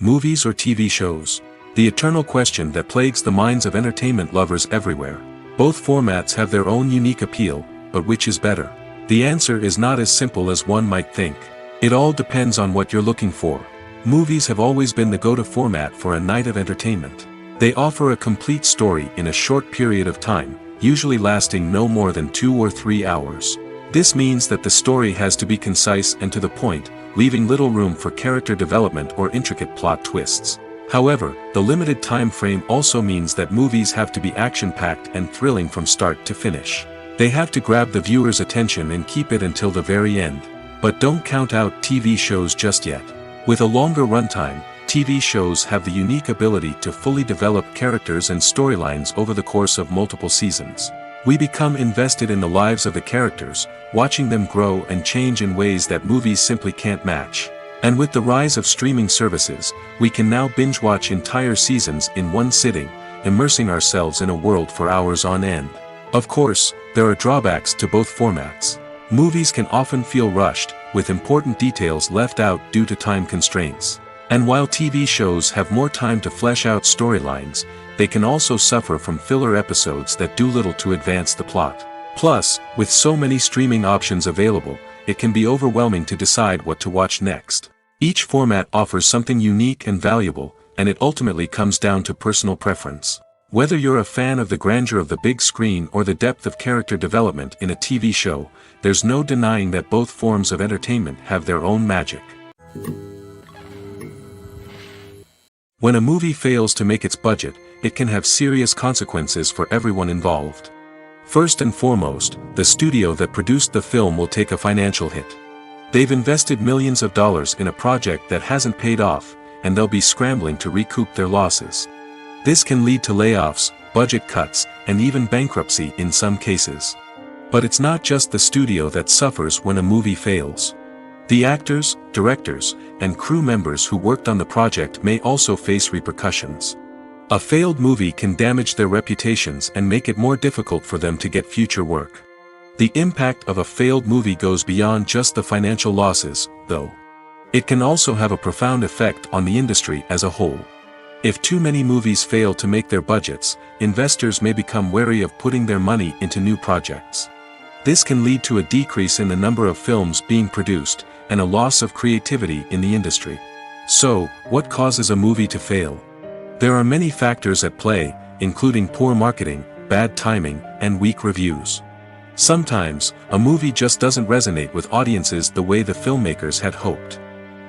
B: Movies or TV shows? The eternal question that plagues the minds of entertainment lovers everywhere. Both formats have their own unique appeal, but which is better? The answer is not as simple as one might think. It all depends on what you're looking for. Movies have always been the go-to format for a night of entertainment. They offer a complete story in a short period of time, usually lasting no more than 2 or 3 hours. This means that the story has to be concise and to the point, leaving little room for character development or intricate plot twists. However, the limited time frame also means that movies have to be action-packed and thrilling from start to finish. They have to grab the viewer's attention and keep it until the very end. But don't count out TV shows just yet. With a longer runtime, TV shows have the unique ability to fully develop characters and storylines over the course of multiple seasons. We become invested in the lives of the characters, watching them grow and change in ways that movies simply can't match. And with the rise of streaming services, we can now binge-watch entire seasons in one sitting, immersing ourselves in a world for hours on end. Of course, there are drawbacks to both formats. Movies can often feel rushed, with important details left out due to time constraints. And while TV shows have more time to flesh out storylines, they can also suffer from filler episodes that do little to advance the plot. Plus, with so many streaming options available, it can be overwhelming to decide what to watch next. Each format offers something unique and valuable, and it ultimately comes down to personal preference. Whether you're a fan of the grandeur of the big screen or the depth of character development in a TV show, there's no denying that both forms of entertainment have their own magic. When a movie fails to make its budget, it can have serious consequences for everyone involved. First and foremost, the studio that produced the film will take a financial hit. They've invested millions of dollars in a project that hasn't paid off, and they'll be scrambling to recoup their losses. This can lead to layoffs, budget cuts, and even bankruptcy in some cases. But it's not just the studio that suffers when a movie fails. The actors, directors, and crew members who worked on the project may also face repercussions. A failed movie can damage their reputations and make it more difficult for them to get future work. The impact of a failed movie goes beyond just the financial losses, though. It can also have a profound effect on the industry as a whole. If too many movies fail to make their budgets, investors may become wary of putting their money into new projects. This can lead to a decrease in the number of films being produced, and a loss of creativity in the industry. So, what causes a movie to fail? There are many factors at play, including poor marketing, bad timing, and weak reviews. Sometimes, a movie just doesn't resonate with audiences the way the filmmakers had hoped.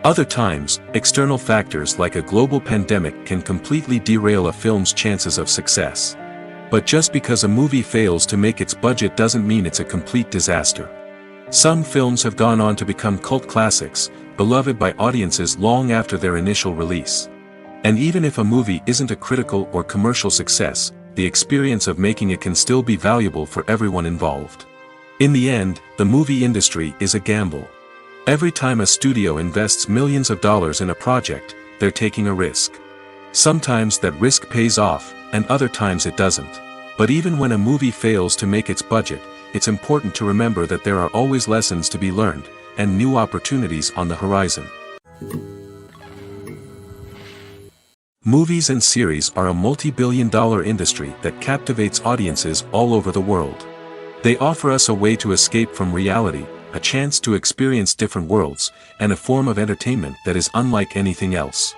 B: Other times, external factors like a global pandemic can completely derail a film's chances of success. But just because a movie fails to make its budget doesn't mean it's a complete disaster. Some films have gone on to become cult classics, beloved by audiences long after their initial release. And even if a movie isn't a critical or commercial success, the experience of making it can still be valuable for everyone involved. In the end, the movie industry is a gamble. Every time a studio invests millions of dollars in a project, they're taking a risk. Sometimes that risk pays off, and other times it doesn't. But even when a movie fails to make its budget, it's important to remember that there are always lessons to be learned, and new opportunities on the horizon. Movies and series are a multi-billion-dollar industry that captivates audiences all over the world. They offer us a way to escape from reality, a chance to experience different worlds, and a form of entertainment that is unlike anything else.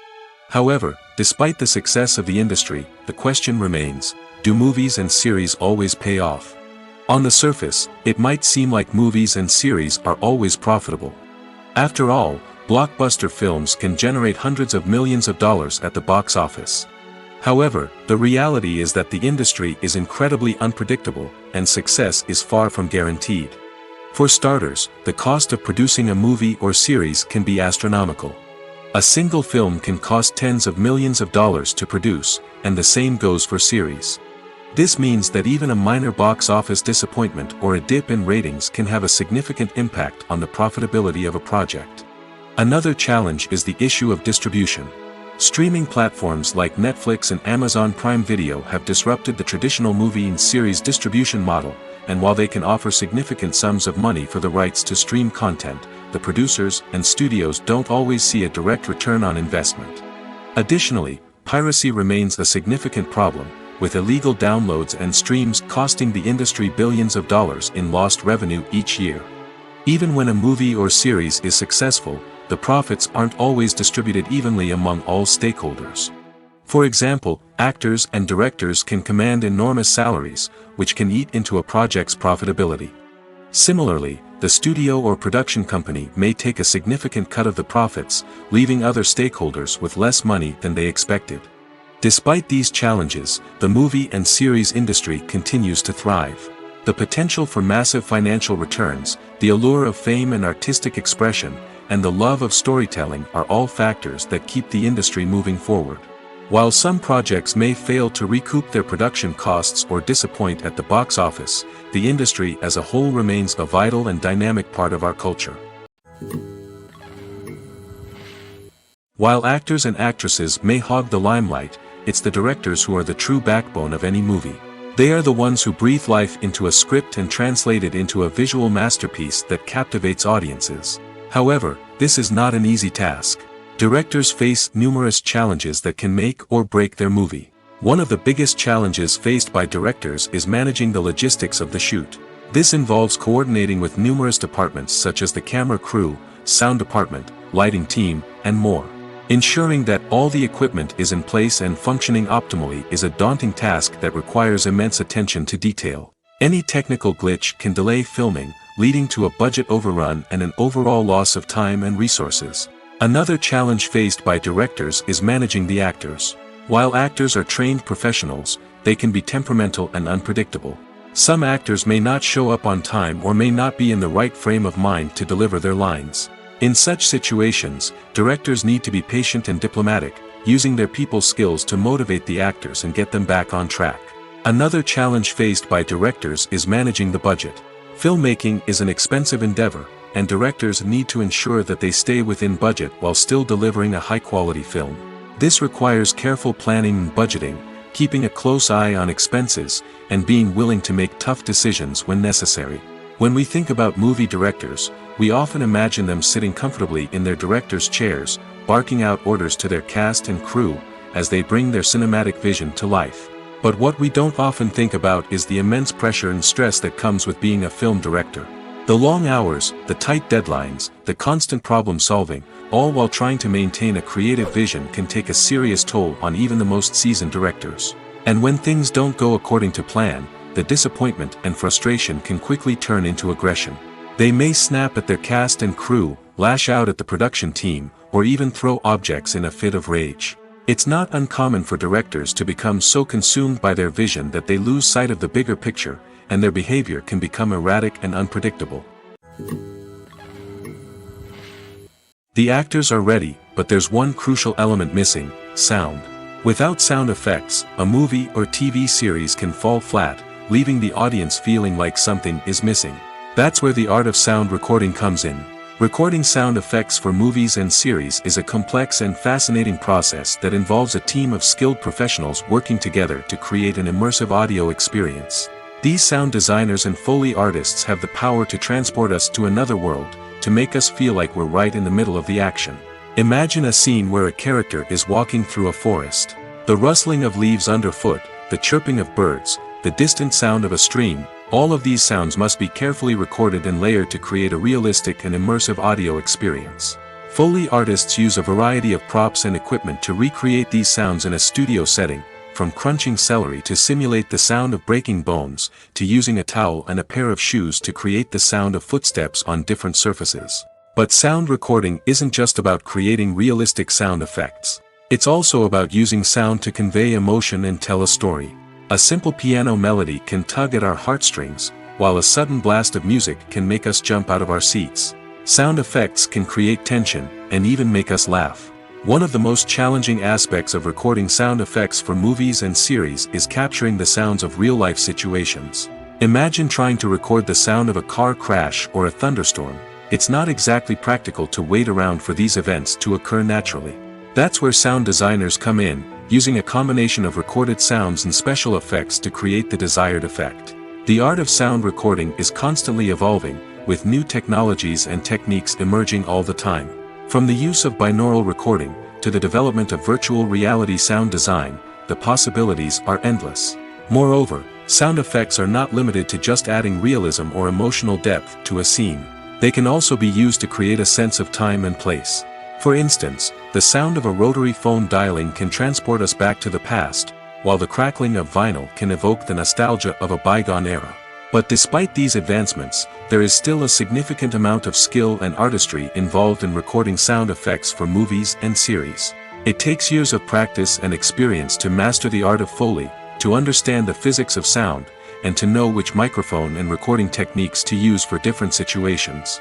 B: However, despite the success of the industry, the question remains, do movies and series always pay off? On the surface, it might seem like movies and series are always profitable. After all, blockbuster films can generate hundreds of millions of dollars at the box office. However, the reality is that the industry is incredibly unpredictable, and success is far from guaranteed. For starters, the cost of producing a movie or series can be astronomical. A single film can cost tens of millions of dollars to produce, and the same goes for series. This means that even a minor box office disappointment or a dip in ratings can have a significant impact on the profitability of a project. Another challenge is the issue of distribution. Streaming platforms like Netflix and Amazon Prime Video have disrupted the traditional movie and series distribution model, and while they can offer significant sums of money for the rights to stream content, the producers and studios don't always see a direct return on investment. Additionally, piracy remains a significant problem, with illegal downloads and streams costing the industry billions of dollars in lost revenue each year. Even when a movie or series is successful, the profits aren't always distributed evenly among all stakeholders. For example, actors and directors can command enormous salaries, which can eat into a project's profitability. Similarly, the studio or production company may take a significant cut of the profits, leaving other stakeholders with less money than they expected. Despite these challenges, the movie and series industry continues to thrive. The potential for massive financial returns, the allure of fame and artistic expression, and the love of storytelling are all factors that keep the industry moving forward. While some projects may fail to recoup their production costs or disappoint at the box office, the industry as a whole remains a vital and dynamic part of our culture. While actors and actresses may hog the limelight, it's the directors who are the true backbone of any movie. They are the ones who breathe life into a script and translate it into a visual masterpiece that captivates audiences. However, this is not an easy task. Directors face numerous challenges that can make or break their movie. One of the biggest challenges faced by directors is managing the logistics of the shoot. This involves coordinating with numerous departments such as the camera crew, sound department, lighting team, and more. Ensuring that all the equipment is in place and functioning optimally is a daunting task that requires immense attention to detail. Any technical glitch can delay filming, leading to a budget overrun and an overall loss of time and resources. Another challenge faced by directors is managing the actors. While actors are trained professionals, they can be temperamental and unpredictable. Some actors may not show up on time or may not be in the right frame of mind to deliver their lines. In such situations, directors need to be patient and diplomatic, using their people skills to motivate the actors and get them back on track. Another challenge faced by directors is managing the budget. Filmmaking is an expensive endeavor, and directors need to ensure that they stay within budget while still delivering a high-quality film. This requires careful planning and budgeting, keeping a close eye on expenses, and being willing to make tough decisions when necessary. When we think about movie directors, we often imagine them sitting comfortably in their director's chairs, barking out orders to their cast and crew, as they bring their cinematic vision to life. But what we don't often think about is the immense pressure and stress that comes with being a film director. The long hours, the tight deadlines, the constant problem solving, all while trying to maintain a creative vision can take a serious toll on even the most seasoned directors. And when things don't go according to plan, the disappointment and frustration can quickly turn into aggression. They may snap at their cast and crew, lash out at the production team, or even throw objects in a fit of rage. It's not uncommon for directors to become so consumed by their vision that they lose sight of the bigger picture, and their behavior can become erratic and unpredictable. The actors are ready, but there's one crucial element missing: sound. Without sound effects, a movie or TV series can fall flat, leaving the audience feeling like something is missing. That's where the art of sound recording comes in. Recording sound effects for movies and series is a complex and fascinating process that involves a team of skilled professionals working together to create an immersive audio experience. These sound designers and Foley artists have the power to transport us to another world, to make us feel like we're right in the middle of the action. Imagine a scene where a character is walking through a forest. The rustling of leaves underfoot, the chirping of birds, the distant sound of a stream, all of these sounds must be carefully recorded and layered to create a realistic and immersive audio experience. Foley artists use a variety of props and equipment to recreate these sounds in a studio setting, from crunching celery to simulate the sound of breaking bones, to using a towel and a pair of shoes to create the sound of footsteps on different surfaces. But sound recording isn't just about creating realistic sound effects. It's also about using sound to convey emotion and tell a story. A simple piano melody can tug at our heartstrings, while a sudden blast of music can make us jump out of our seats. Sound effects can create tension, and even make us laugh. One of the most challenging aspects of recording sound effects for movies and series is capturing the sounds of real-life situations. Imagine trying to record the sound of a car crash or a thunderstorm. It's not exactly practical to wait around for these events to occur naturally. That's where sound designers come in, using a combination of recorded sounds and special effects to create the desired effect. The art of sound recording is constantly evolving, with new technologies and techniques emerging all the time. From the use of binaural recording, to the development of virtual reality sound design, the possibilities are endless. Moreover, sound effects are not limited to just adding realism or emotional depth to a scene. They can also be used to create a sense of time and place. For instance, the sound of a rotary phone dialing can transport us back to the past, while the crackling of vinyl can evoke the nostalgia of a bygone era. But despite these advancements, there is still a significant amount of skill and artistry involved in recording sound effects for movies and series. It takes years of practice and experience to master the art of Foley, to understand the physics of sound, and to know which microphone and recording techniques to use for different situations.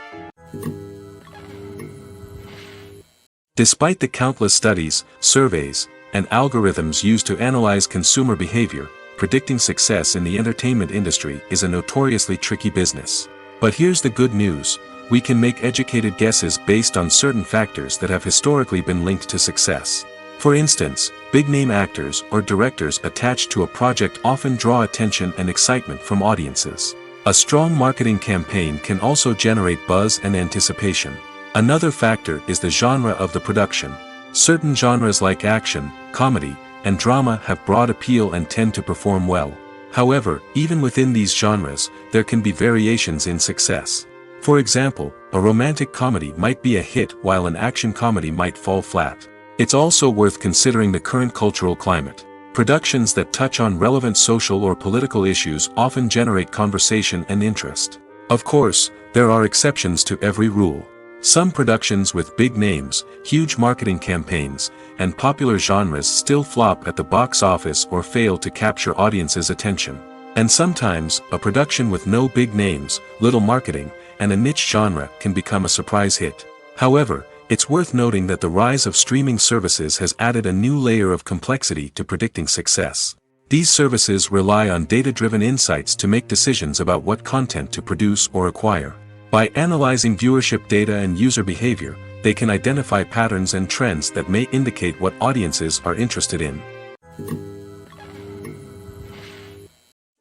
B: Despite the countless studies, surveys, and algorithms used to analyze consumer behavior, predicting success in the entertainment industry is a notoriously tricky business. But here's the good news: we can make educated guesses based on certain factors that have historically been linked to success. For instance, big-name actors or directors attached to a project often draw attention and excitement from audiences. A strong marketing campaign can also generate buzz and anticipation. Another factor is the genre of the production. Certain genres like action, comedy, and drama have broad appeal and tend to perform well. However, even within these genres, there can be variations in success. For example, a romantic comedy might be a hit while an action comedy might fall flat. It's also worth considering the current cultural climate. Productions that touch on relevant social or political issues often generate conversation and interest. Of course, there are exceptions to every rule. Some productions with big names, huge marketing campaigns, and popular genres still flop at the box office or fail to capture audiences' attention. And sometimes, a production with no big names, little marketing, and a niche genre can become a surprise hit. However, it's worth noting that the rise of streaming services has added a new layer of complexity to predicting success. These services rely on data-driven insights to make decisions about what content to produce or acquire. By analyzing viewership data and user behavior, they can identify patterns and trends that may indicate what audiences are interested in.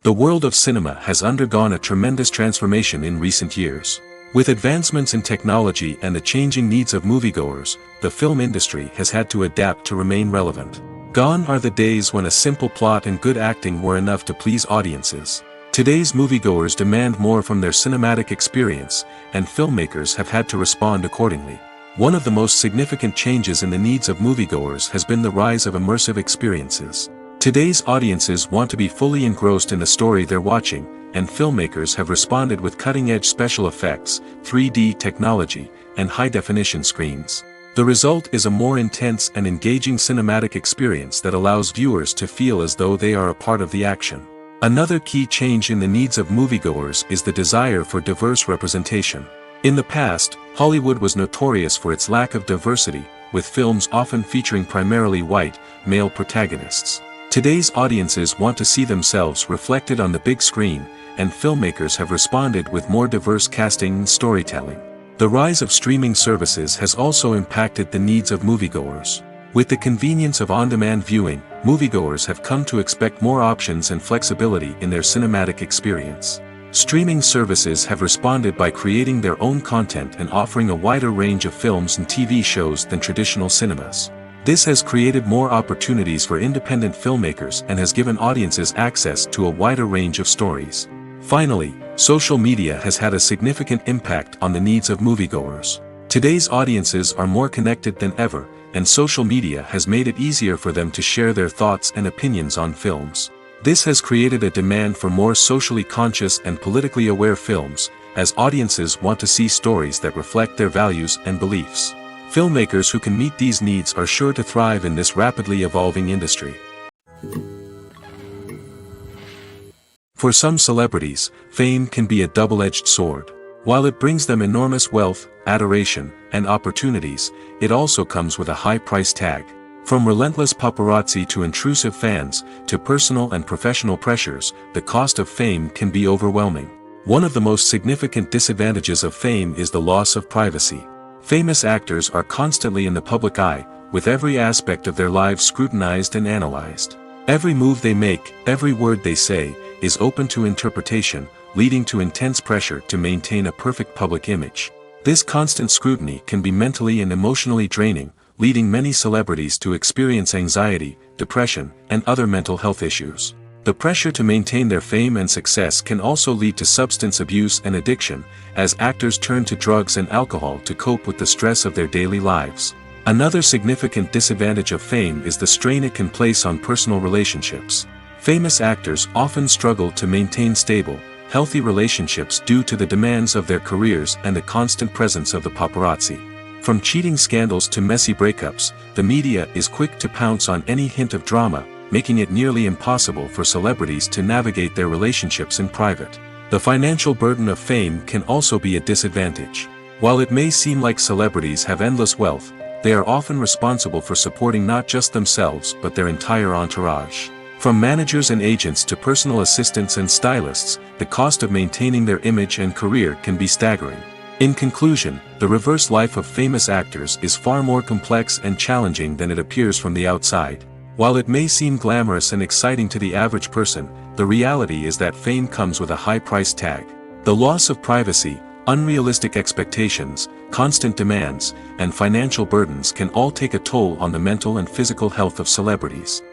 B: The world of cinema has undergone a tremendous transformation in recent years. With advancements in technology and the changing needs of moviegoers, the film industry has had to adapt to remain relevant. Gone are the days when a simple plot and good acting were enough to please audiences. Today's moviegoers demand more from their cinematic experience, and filmmakers have had to respond accordingly. One of the most significant changes in the needs of moviegoers has been the rise of immersive experiences. Today's audiences want to be fully engrossed in the story they're watching, and filmmakers have responded with cutting-edge special effects, 3D technology, and high-definition screens. The result is a more intense and engaging cinematic experience that allows viewers to feel as though they are a part of the action. Another key change in the needs of moviegoers is the desire for diverse representation. In the past, Hollywood was notorious for its lack of diversity, with films often featuring primarily white, male protagonists. Today's audiences want to see themselves reflected on the big screen, and filmmakers have responded with more diverse casting and storytelling. The rise of streaming services has also impacted the needs of moviegoers. With the convenience of on-demand viewing, moviegoers have come to expect more options and flexibility in their cinematic experience. Streaming services have responded by creating their own content and offering a wider range of films and TV shows than traditional cinemas. This has created more opportunities for independent filmmakers and has given audiences access to a wider range of stories. Finally, social media has had a significant impact on the needs of moviegoers. Today's audiences are more connected than ever, and social media has made it easier for them to share their thoughts and opinions on films. This has created a demand for more socially conscious and politically aware films, as audiences want to see stories that reflect their values and beliefs. Filmmakers who can meet these needs are sure to thrive in this rapidly evolving industry. For some celebrities, fame can be a double-edged sword. While it brings them enormous wealth, adoration, and opportunities, it also comes with a high price tag. From relentless paparazzi to intrusive fans, to personal and professional pressures, the cost of fame can be overwhelming. One of the most significant disadvantages of fame is the loss of privacy. Famous actors are constantly in the public eye, with every aspect of their lives scrutinized and analyzed. Every move they make, every word they say, is open to interpretation, leading to intense pressure to maintain a perfect public image. This constant scrutiny can be mentally and emotionally draining, leading many celebrities to experience anxiety, depression, and other mental health issues. The pressure to maintain their fame and success can also lead to substance abuse and addiction, as actors turn to drugs and alcohol to cope with the stress of their daily lives. Another significant disadvantage of fame is the strain it can place on personal relationships. Famous actors often struggle to maintain stable, healthy relationships due to the demands of their careers and the constant presence of the paparazzi. From cheating scandals to messy breakups, the media is quick to pounce on any hint of drama, making it nearly impossible for celebrities to navigate their relationships in private. The financial burden of fame can also be a disadvantage. While it may seem like celebrities have endless wealth, they are often responsible for supporting not just themselves but their entire entourage. From managers and agents to personal assistants and stylists, the cost of maintaining their image and career can be staggering. In conclusion, the reverse life of famous actors is far more complex and challenging than it appears from the outside. While it may seem glamorous and exciting to the average person, the reality is that fame comes with a high price tag. The loss of privacy, unrealistic expectations, constant demands, and financial burdens can all take a toll on the mental and physical health of celebrities.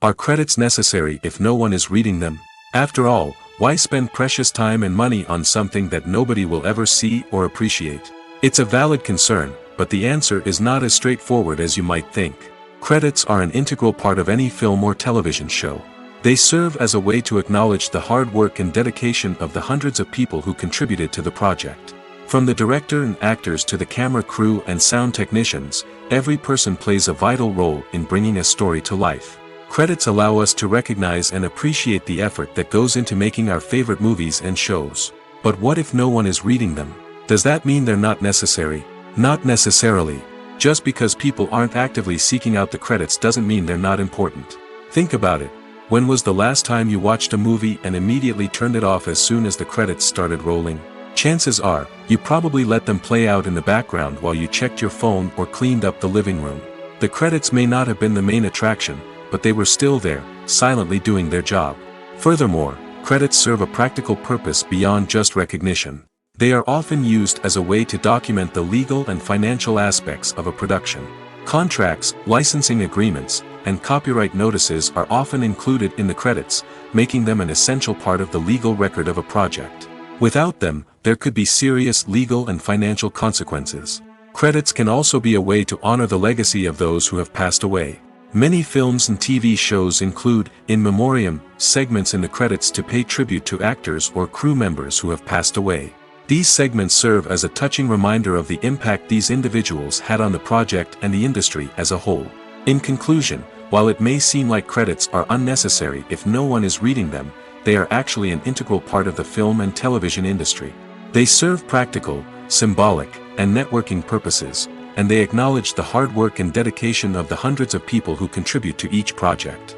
B: Are credits necessary if no one is reading them? After all, why spend precious time and money on something that nobody will ever see or appreciate? It's a valid concern, but the answer is not as straightforward as you might think. Credits are an integral part of any film or television show. They serve as a way to acknowledge the hard work and dedication of the hundreds of people who contributed to the project. From the director and actors to the camera crew and sound technicians, every person plays a vital role in bringing a story to life. Credits allow us to recognize and appreciate the effort that goes into making our favorite movies and shows. But what if no one is reading them? Does that mean they're not necessary? Not necessarily. Just because people aren't actively seeking out the credits doesn't mean they're not important. Think about it. When was the last time you watched a movie and immediately turned it off as soon as the credits started rolling? Chances are, you probably let them play out in the background while you checked your phone or cleaned up the living room. The credits may not have been the main attraction, but they were still there, silently doing their job. Furthermore, credits serve a practical purpose beyond just recognition. They are often used as a way to document the legal and financial aspects of a production. Contracts, licensing agreements, and copyright notices are often included in the credits, making them an essential part of the legal record of a project. Without them, there could be serious legal and financial consequences. Credits can also be a way to honor the legacy of those who have passed away. Many films and TV shows include, in memoriam, segments in the credits to pay tribute to actors or crew members who have passed away. These segments serve as a touching reminder of the impact these individuals had on the project and the industry as a whole. In conclusion, while it may seem like credits are unnecessary if no one is reading them, they are actually an integral part of the film and television industry. They serve practical, symbolic, and networking purposes, and they acknowledge the hard work and dedication of the hundreds of people who contribute to each project.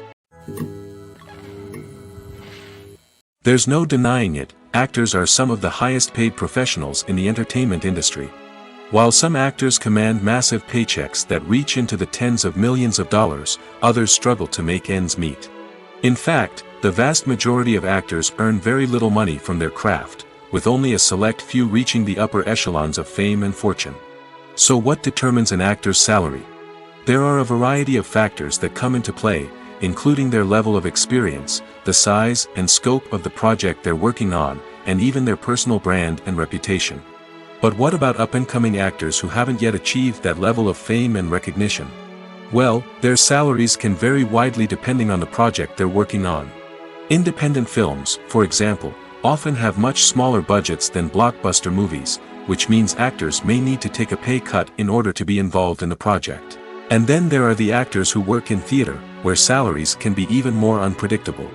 B: There's no denying it, actors are some of the highest paid professionals in the entertainment industry. While some actors command massive paychecks that reach into the tens of millions of dollars, others struggle to make ends meet. In fact, The vast majority of actors earn very little money from their craft, with only a select few reaching the upper echelons of fame and fortune. So what determines an actor's salary? There are a variety of factors that come into play, including their level of experience, the size and scope of the project they're working on, and even their personal brand and reputation. But what about up-and-coming actors who haven't yet achieved that level of fame and recognition? Well, their salaries can vary widely depending on the project they're working on. Independent films, for example, often have much smaller budgets than blockbuster movies, which means actors may need to take a pay cut in order to be involved in the project. And then there are the actors who work in theater, where salaries can be even more unpredictable.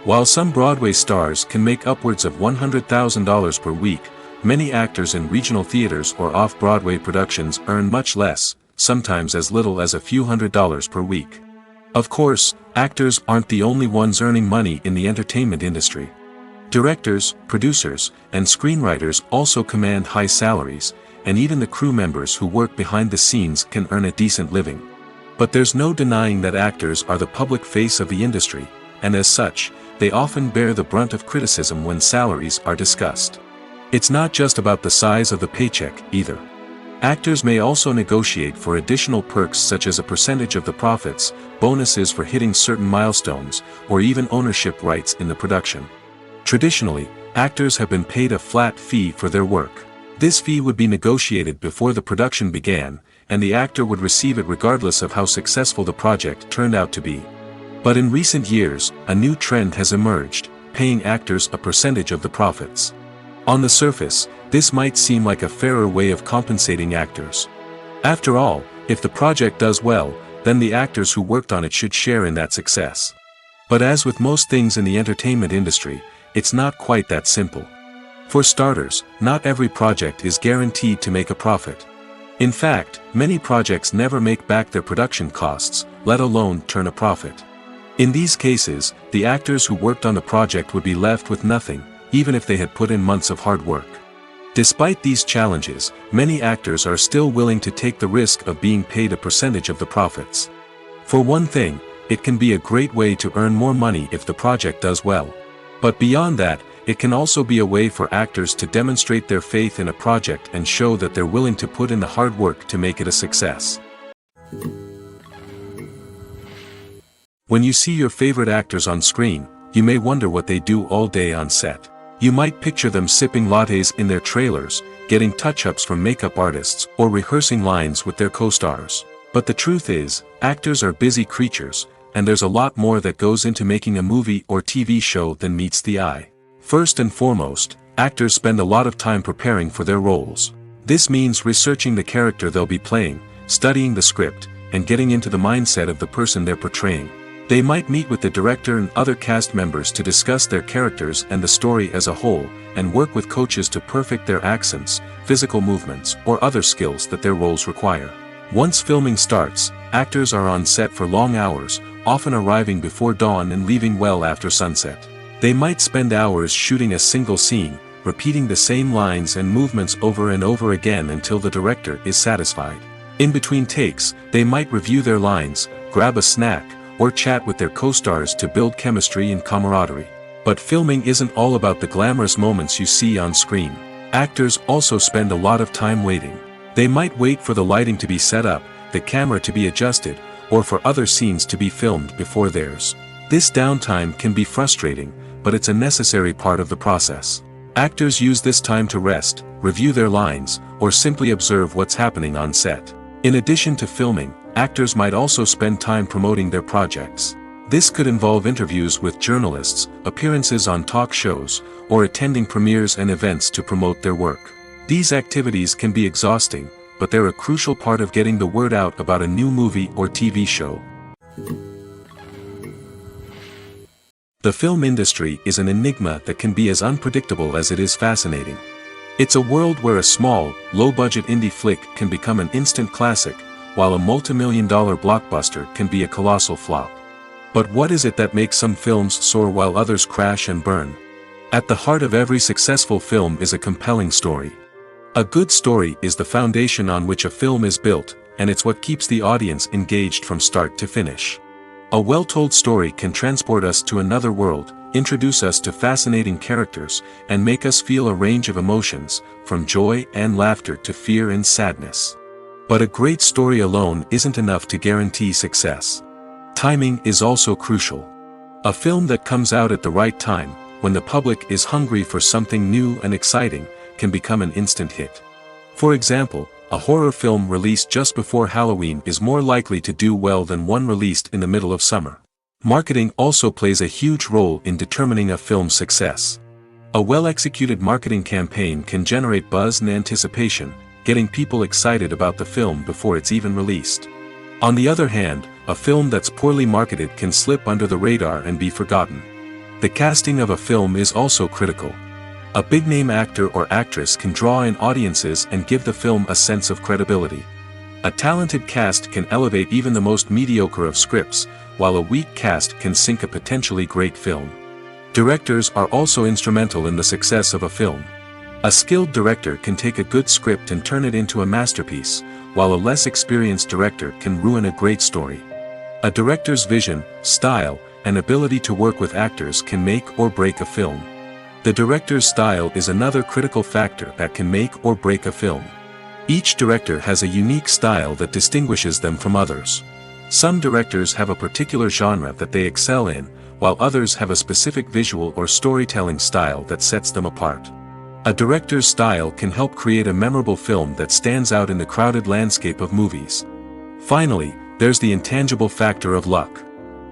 B: While some Broadway stars can make upwards of $100,000 per week, many actors in regional theaters or off-Broadway productions earn much less, sometimes as little as a few $100s per week. Of course, actors aren't the only ones earning money in the entertainment industry. Directors, producers, and screenwriters also command high salaries, and even the crew members who work behind the scenes can earn a decent living. But there's no denying that actors are the public face of the industry, and as such, they often bear the brunt of criticism when salaries are discussed. It's not just about the size of the paycheck, either. Actors may also negotiate for additional perks such as a percentage of the profits, bonuses for hitting certain milestones, or even ownership rights in the production. Traditionally, actors have been paid a flat fee for their work. This fee would be negotiated before the production began, and the actor would receive it regardless of how successful the project turned out to be. But in recent years, a new trend has emerged, paying actors a percentage of the profits. On the surface, this might seem like a fairer way of compensating actors. After all, if the project does well, then the actors who worked on it should share in that success. But as with most things in the entertainment industry, it's not quite that simple. For starters, not every project is guaranteed to make a profit. In fact, many projects never make back their production costs, let alone turn a profit. In these cases, the actors who worked on the project would be left with nothing, even if they had put in months of hard work. Despite these challenges, many actors are still willing to take the risk of being paid a percentage of the profits. For one thing, it can be a great way to earn more money if the project does well. But beyond that, it can also be a way for actors to demonstrate their faith in a project and show that they're willing to put in the hard work to make it a success. When you see your favorite actors on screen, you may wonder what they do all day on set. You might picture them sipping lattes in their trailers, getting touch-ups from makeup artists, or rehearsing lines with their co-stars. But the truth is, actors are busy creatures, and there's a lot more that goes into making a movie or TV show than meets the eye. First and foremost, actors spend a lot of time preparing for their roles. This means researching the character they'll be playing, studying the script, and getting into the mindset of the person they're portraying. They might meet with the director and other cast members to discuss their characters and the story as a whole, and work with coaches to perfect their accents, physical movements, or other skills that their roles require. Once filming starts, actors are on set for long hours, often arriving before dawn and leaving well after sunset. They might spend hours shooting a single scene, repeating the same lines and movements over and over again until the director is satisfied. In between takes, they might review their lines, grab a snack, or chat with their co-stars to build chemistry and camaraderie. But filming isn't all about the glamorous moments you see on screen. Actors also spend a lot of time waiting. They might wait for the lighting to be set up, the camera to be adjusted, or for other scenes to be filmed before theirs. This downtime can be frustrating, but it's a necessary part of the process. Actors use this time to rest, review their lines, or simply observe what's happening on set. In addition to filming, actors might also spend time promoting their projects. This could involve interviews with journalists, appearances on talk shows, or attending premieres and events to promote their work. These activities can be exhausting, but they're a crucial part of getting the word out about a new movie or TV show. The film industry is an enigma that can be as unpredictable as it is fascinating. It's a world where a small, low-budget indie flick can become an instant classic, while a multi-million-dollar blockbuster can be a colossal flop. But what is it that makes some films soar while others crash and burn? At the heart of every successful film is a compelling story. A good story is the foundation on which a film is built, and it's what keeps the audience engaged from start to finish. A well-told story can transport us to another world, introduce us to fascinating characters, and make us feel a range of emotions, from joy and laughter to fear and sadness. But a great story alone isn't enough to guarantee success. Timing is also crucial. A film that comes out at the right time, when the public is hungry for something new and exciting, can become an instant hit. For example, a horror film released just before Halloween is more likely to do well than one released in the middle of summer. Marketing also plays a huge role in determining a film's success. A well-executed marketing campaign can generate buzz and anticipation, getting people excited about the film before it's even released. On the other hand, a film that's poorly marketed can slip under the radar and be forgotten. The casting of a film is also critical. A big-name actor or actress can draw in audiences and give the film a sense of credibility. A talented cast can elevate even the most mediocre of scripts, while a weak cast can sink a potentially great film. Directors are also instrumental in the success of a film. A skilled director can take a good script and turn it into a masterpiece, while a less experienced director can ruin a great story. A director's vision, style, and ability to work with actors can make or break a film. The director's style is another critical factor that can make or break a film. Each director has a unique style that distinguishes them from others. Some directors have a particular genre that they excel in, while others have a specific visual or storytelling style that sets them apart. A director's style can help create a memorable film that stands out in the crowded landscape of movies. Finally, there's the intangible factor of luck.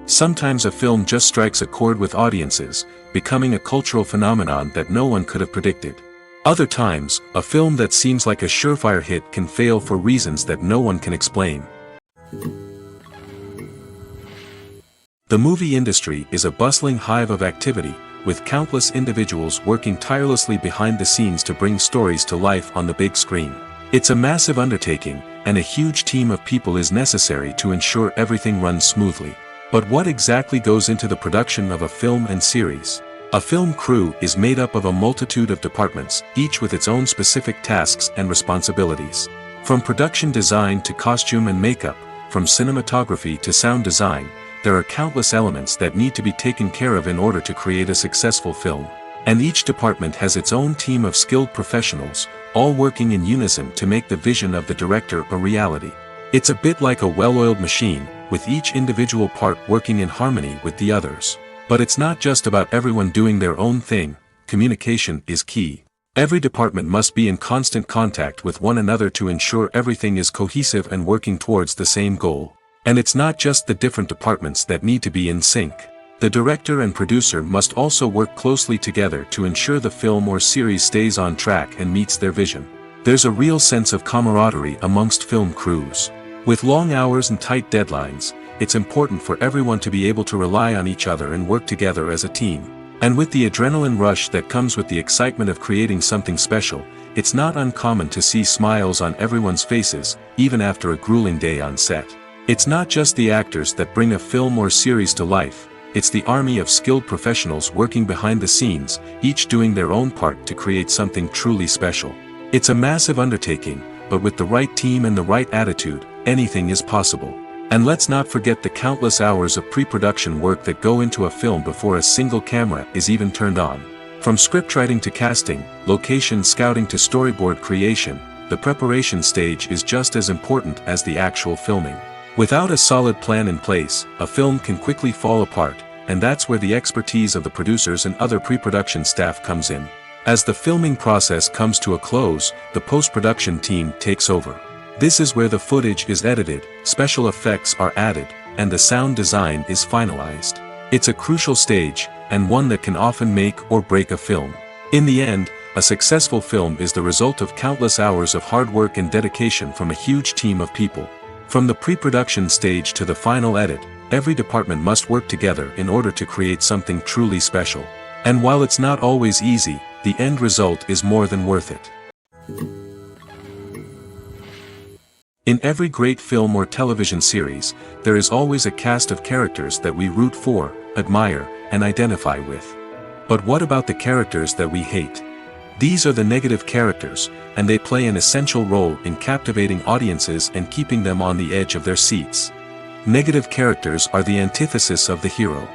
B: Sometimes a film just strikes a chord with audiences, becoming a cultural phenomenon that no one could have predicted. Other times, a film that seems like a surefire hit can fail for reasons that no one can explain. The movie industry is a bustling hive of activity, with countless individuals working tirelessly behind the scenes to bring stories to life on the big screen. It's a massive undertaking, and a huge team of people is necessary to ensure everything runs smoothly. But what exactly goes into the production of a film and series? A film crew is made up of a multitude of departments, each with its own specific tasks and responsibilities. From production design to costume and makeup, from cinematography to sound design, there are countless elements that need to be taken care of in order to create a successful film. And each department has its own team of skilled professionals, all working in unison to make the vision of the director a reality. It's a bit like a well-oiled machine, with each individual part working in harmony with the others. But it's not just about everyone doing their own thing. Communication is key. Every department must be in constant contact with one another to ensure everything is cohesive and working towards the same goal. And it's not just the different departments that need to be in sync. The director and producer must also work closely together to ensure the film or series stays on track and meets their vision. There's a real sense of camaraderie amongst film crews. With long hours and tight deadlines, it's important for everyone to be able to rely on each other and work together as a team. And with the adrenaline rush that comes with the excitement of creating something special, it's not uncommon to see smiles on everyone's faces, even after a grueling day on set. It's not just the actors that bring a film or series to life, it's the army of skilled professionals working behind the scenes, each doing their own part to create something truly special. It's a massive undertaking, but with the right team and the right attitude, anything is possible. And let's not forget the countless hours of pre-production work that go into a film before a single camera is even turned on. From scriptwriting to casting, location scouting to storyboard creation, the preparation stage is just as important as the actual filming. Without a solid plan in place, a film can quickly fall apart, and that's where the expertise of the producers and other pre-production staff comes in. As the filming process comes to a close, the post-production team takes over. This is where the footage is edited, special effects are added, and the sound design is finalized. It's a crucial stage, and one that can often make or break a film. In the end, a successful film is the result of countless hours of hard work and dedication from a huge team of people. From the pre-production stage to the final edit, every department must work together in order to create something truly special. And while it's not always easy, the end result is more than worth it. In every great film or television series, there is always a cast of characters that we root for, admire, and identify with. But what about the characters that we hate? These are the negative characters, and they play an essential role in captivating audiences and keeping them on the edge of their seats. Negative characters are the antithesis of the hero.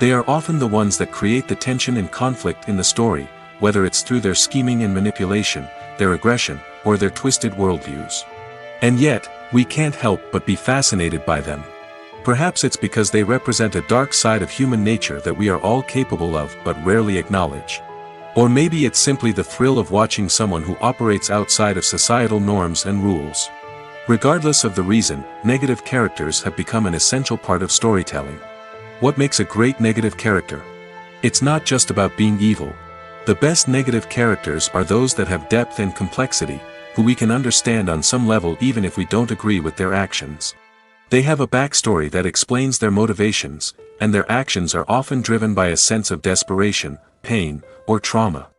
B: They are often the ones that create the tension and conflict in the story, whether it's through their scheming and manipulation, their aggression, or their twisted worldviews. And yet, we can't help but be fascinated by them. Perhaps it's because they represent a dark side of human nature that we are all capable of but rarely acknowledge. Or maybe it's simply the thrill of watching someone who operates outside of societal norms and rules. Regardless of the reason, negative characters have become an essential part of storytelling. What makes a great negative character? It's not just about being evil. The best negative characters are those that have depth and complexity, who we can understand on some level even if we don't agree with their actions. They have a backstory that explains their motivations, and their actions are often driven by a sense of desperation, pain, or trauma.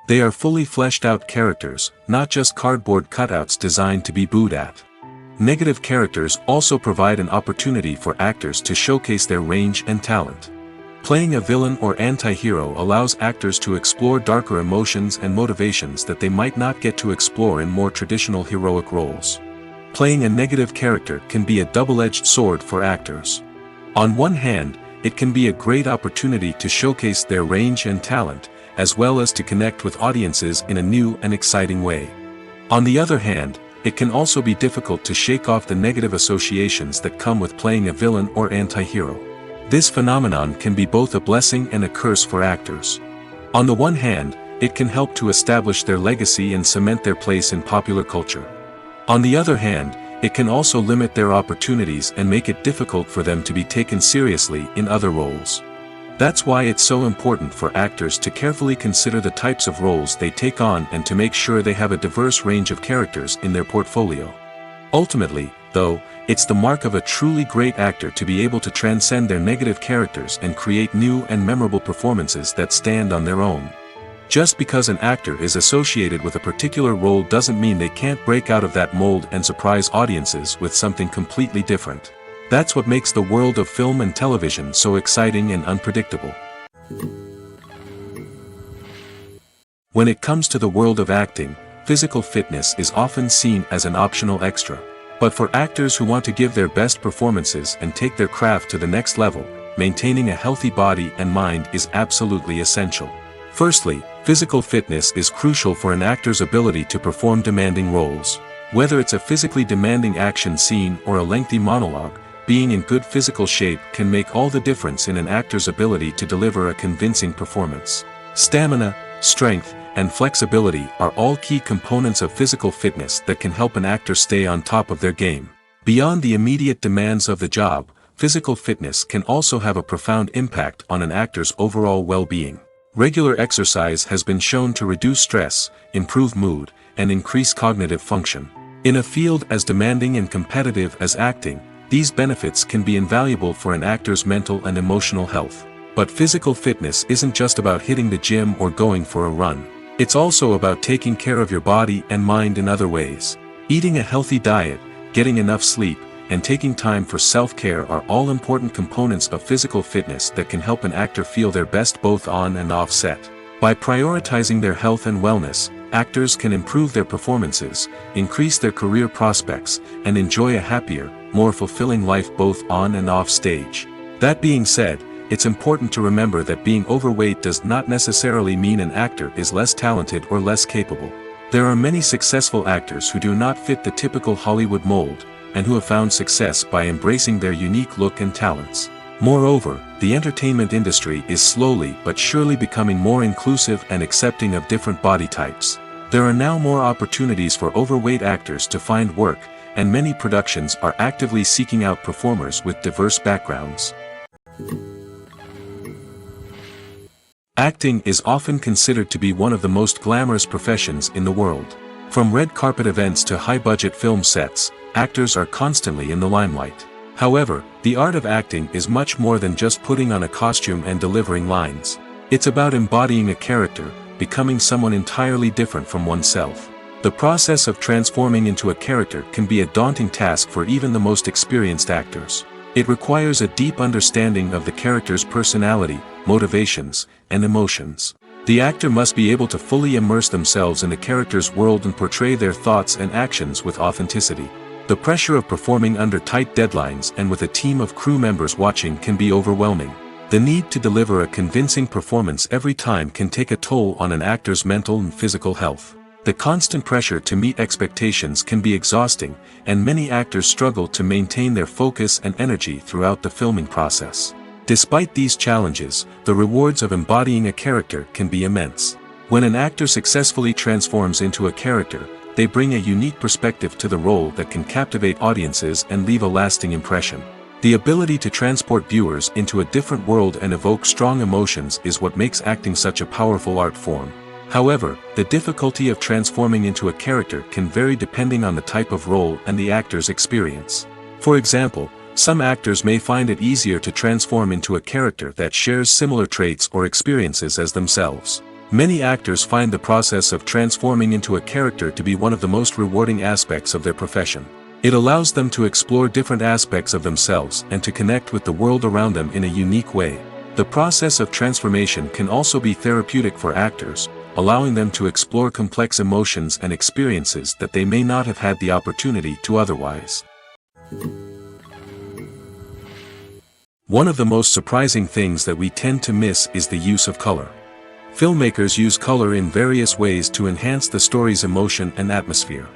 B: They are fully fleshed out characters, not just cardboard cutouts designed to be booed at. Negative characters also provide an opportunity for actors to showcase their range and talent. Playing a villain or anti-hero allows actors to explore darker emotions and motivations that they might not get to explore in more traditional heroic roles. Playing a negative character can be a double-edged sword for actors. On one hand, it can be a great opportunity to showcase their range and talent, as well as to connect with audiences in a new and exciting way. On the other hand, it can also be difficult to shake off the negative associations that come with playing a villain or anti-hero. This phenomenon can be both a blessing and a curse for actors. On the one hand, it can help to establish their legacy and cement their place in popular culture. On the other hand, it can also limit their opportunities and make it difficult for them to be taken seriously in other roles. That's why it's so important for actors to carefully consider the types of roles they take on and to make sure they have a diverse range of characters in their portfolio. Ultimately, though, it's the mark of a truly great actor to be able to transcend their negative characters and create new and memorable performances that stand on their own. Just because an actor is associated with a particular role doesn't mean they can't break out of that mold and surprise audiences with something completely different. That's what makes the world of film and television so exciting and unpredictable. When it comes to the world of acting, physical fitness is often seen as an optional extra. But for actors who want to give their best performances and take their craft to the next level, maintaining a healthy body and mind is absolutely essential. Firstly, physical fitness is crucial for an actor's ability to perform demanding roles. Whether it's a physically demanding action scene or a lengthy monologue, being in good physical shape can make all the difference in an actor's ability to deliver a convincing performance. Stamina, strength, and flexibility are all key components of physical fitness that can help an actor stay on top of their game. Beyond the immediate demands of the job, physical fitness can also have a profound impact on an actor's overall well-being. Regular exercise has been shown to reduce stress, improve mood, and increase cognitive function. In a field as demanding and competitive as acting, these benefits can be invaluable for an actor's mental and emotional health. But physical fitness isn't just about hitting the gym or going for a run. It's also about taking care of your body and mind in other ways. Eating a healthy diet, getting enough sleep, and taking time for self-care are all important components of physical fitness that can help an actor feel their best both on and off set. By prioritizing their health and wellness, actors can improve their performances, increase their career prospects, and enjoy a happier, more fulfilling life both on and off stage. That being said, it's important to remember that being overweight does not necessarily mean an actor is less talented or less capable. There are many successful actors who do not fit the typical Hollywood mold, and who have found success by embracing their unique look and talents. Moreover, the entertainment industry is slowly but surely becoming more inclusive and accepting of different body types. There are now more opportunities for overweight actors to find work, and many productions are actively seeking out performers with diverse backgrounds. Acting is often considered to be one of the most glamorous professions in the world. From red carpet events to high-budget film sets, actors are constantly in the limelight. However, the art of acting is much more than just putting on a costume and delivering lines. It's about embodying a character, becoming someone entirely different from oneself. The process of transforming into a character can be a daunting task for even the most experienced actors. It requires a deep understanding of the character's personality, motivations, and emotions. The actor must be able to fully immerse themselves in the character's world and portray their thoughts and actions with authenticity. The pressure of performing under tight deadlines and with a team of crew members watching can be overwhelming. The need to deliver a convincing performance every time can take a toll on an actor's mental and physical health. The constant pressure to meet expectations can be exhausting, and many actors struggle to maintain their focus and energy throughout the filming process. Despite these challenges, the rewards of embodying a character can be immense. When an actor successfully transforms into a character, they bring a unique perspective to the role that can captivate audiences and leave a lasting impression. The ability to transport viewers into a different world and evoke strong emotions is what makes acting such a powerful art form. However, the difficulty of transforming into a character can vary depending on the type of role and the actor's experience. For example, some actors may find it easier to transform into a character that shares similar traits or experiences as themselves. Many actors find the process of transforming into a character to be one of the most rewarding aspects of their profession. It allows them to explore different aspects of themselves and to connect with the world around them in a unique way. The process of transformation can also be therapeutic for actors, allowing them to explore complex emotions and experiences that they may not have had the opportunity to otherwise. One of the most surprising things that we tend to miss is the use of color. Filmmakers use color in various ways to enhance the story's emotion and atmosphere.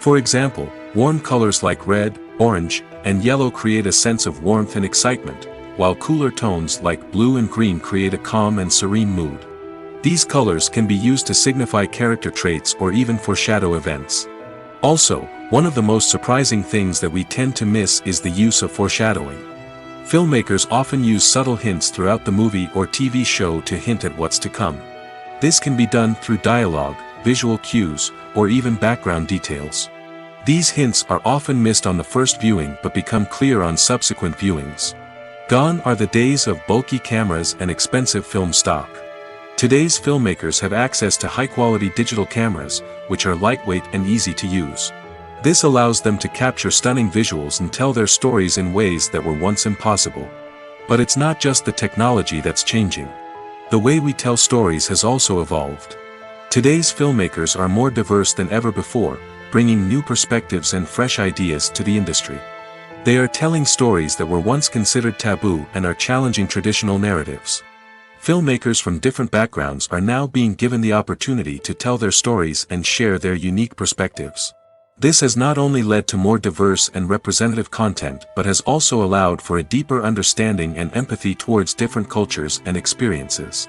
B: For example, warm colors like red, orange, and yellow create a sense of warmth and excitement, while cooler tones like blue and green create a calm and serene mood. These colors can be used to signify character traits or even foreshadow events. Also, one of the most surprising things that we tend to miss is the use of foreshadowing. Filmmakers often use subtle hints throughout the movie or TV show to hint at what's to come. This can be done through dialogue, visual cues, or even background details. These hints are often missed on the first viewing but become clear on subsequent viewings. Gone are the days of bulky cameras and expensive film stock. Today's filmmakers have access to high-quality digital cameras, which are lightweight and easy to use. This allows them to capture stunning visuals and tell their stories in ways that were once impossible. But it's not just the technology that's changing. The way we tell stories has also evolved. Today's filmmakers are more diverse than ever before, bringing new perspectives and fresh ideas to the industry. They are telling stories that were once considered taboo and are challenging traditional narratives. Filmmakers from different backgrounds are now being given the opportunity to tell their stories and share their unique perspectives. This has not only led to more diverse and representative content but has also allowed for a deeper understanding and empathy towards different cultures and experiences.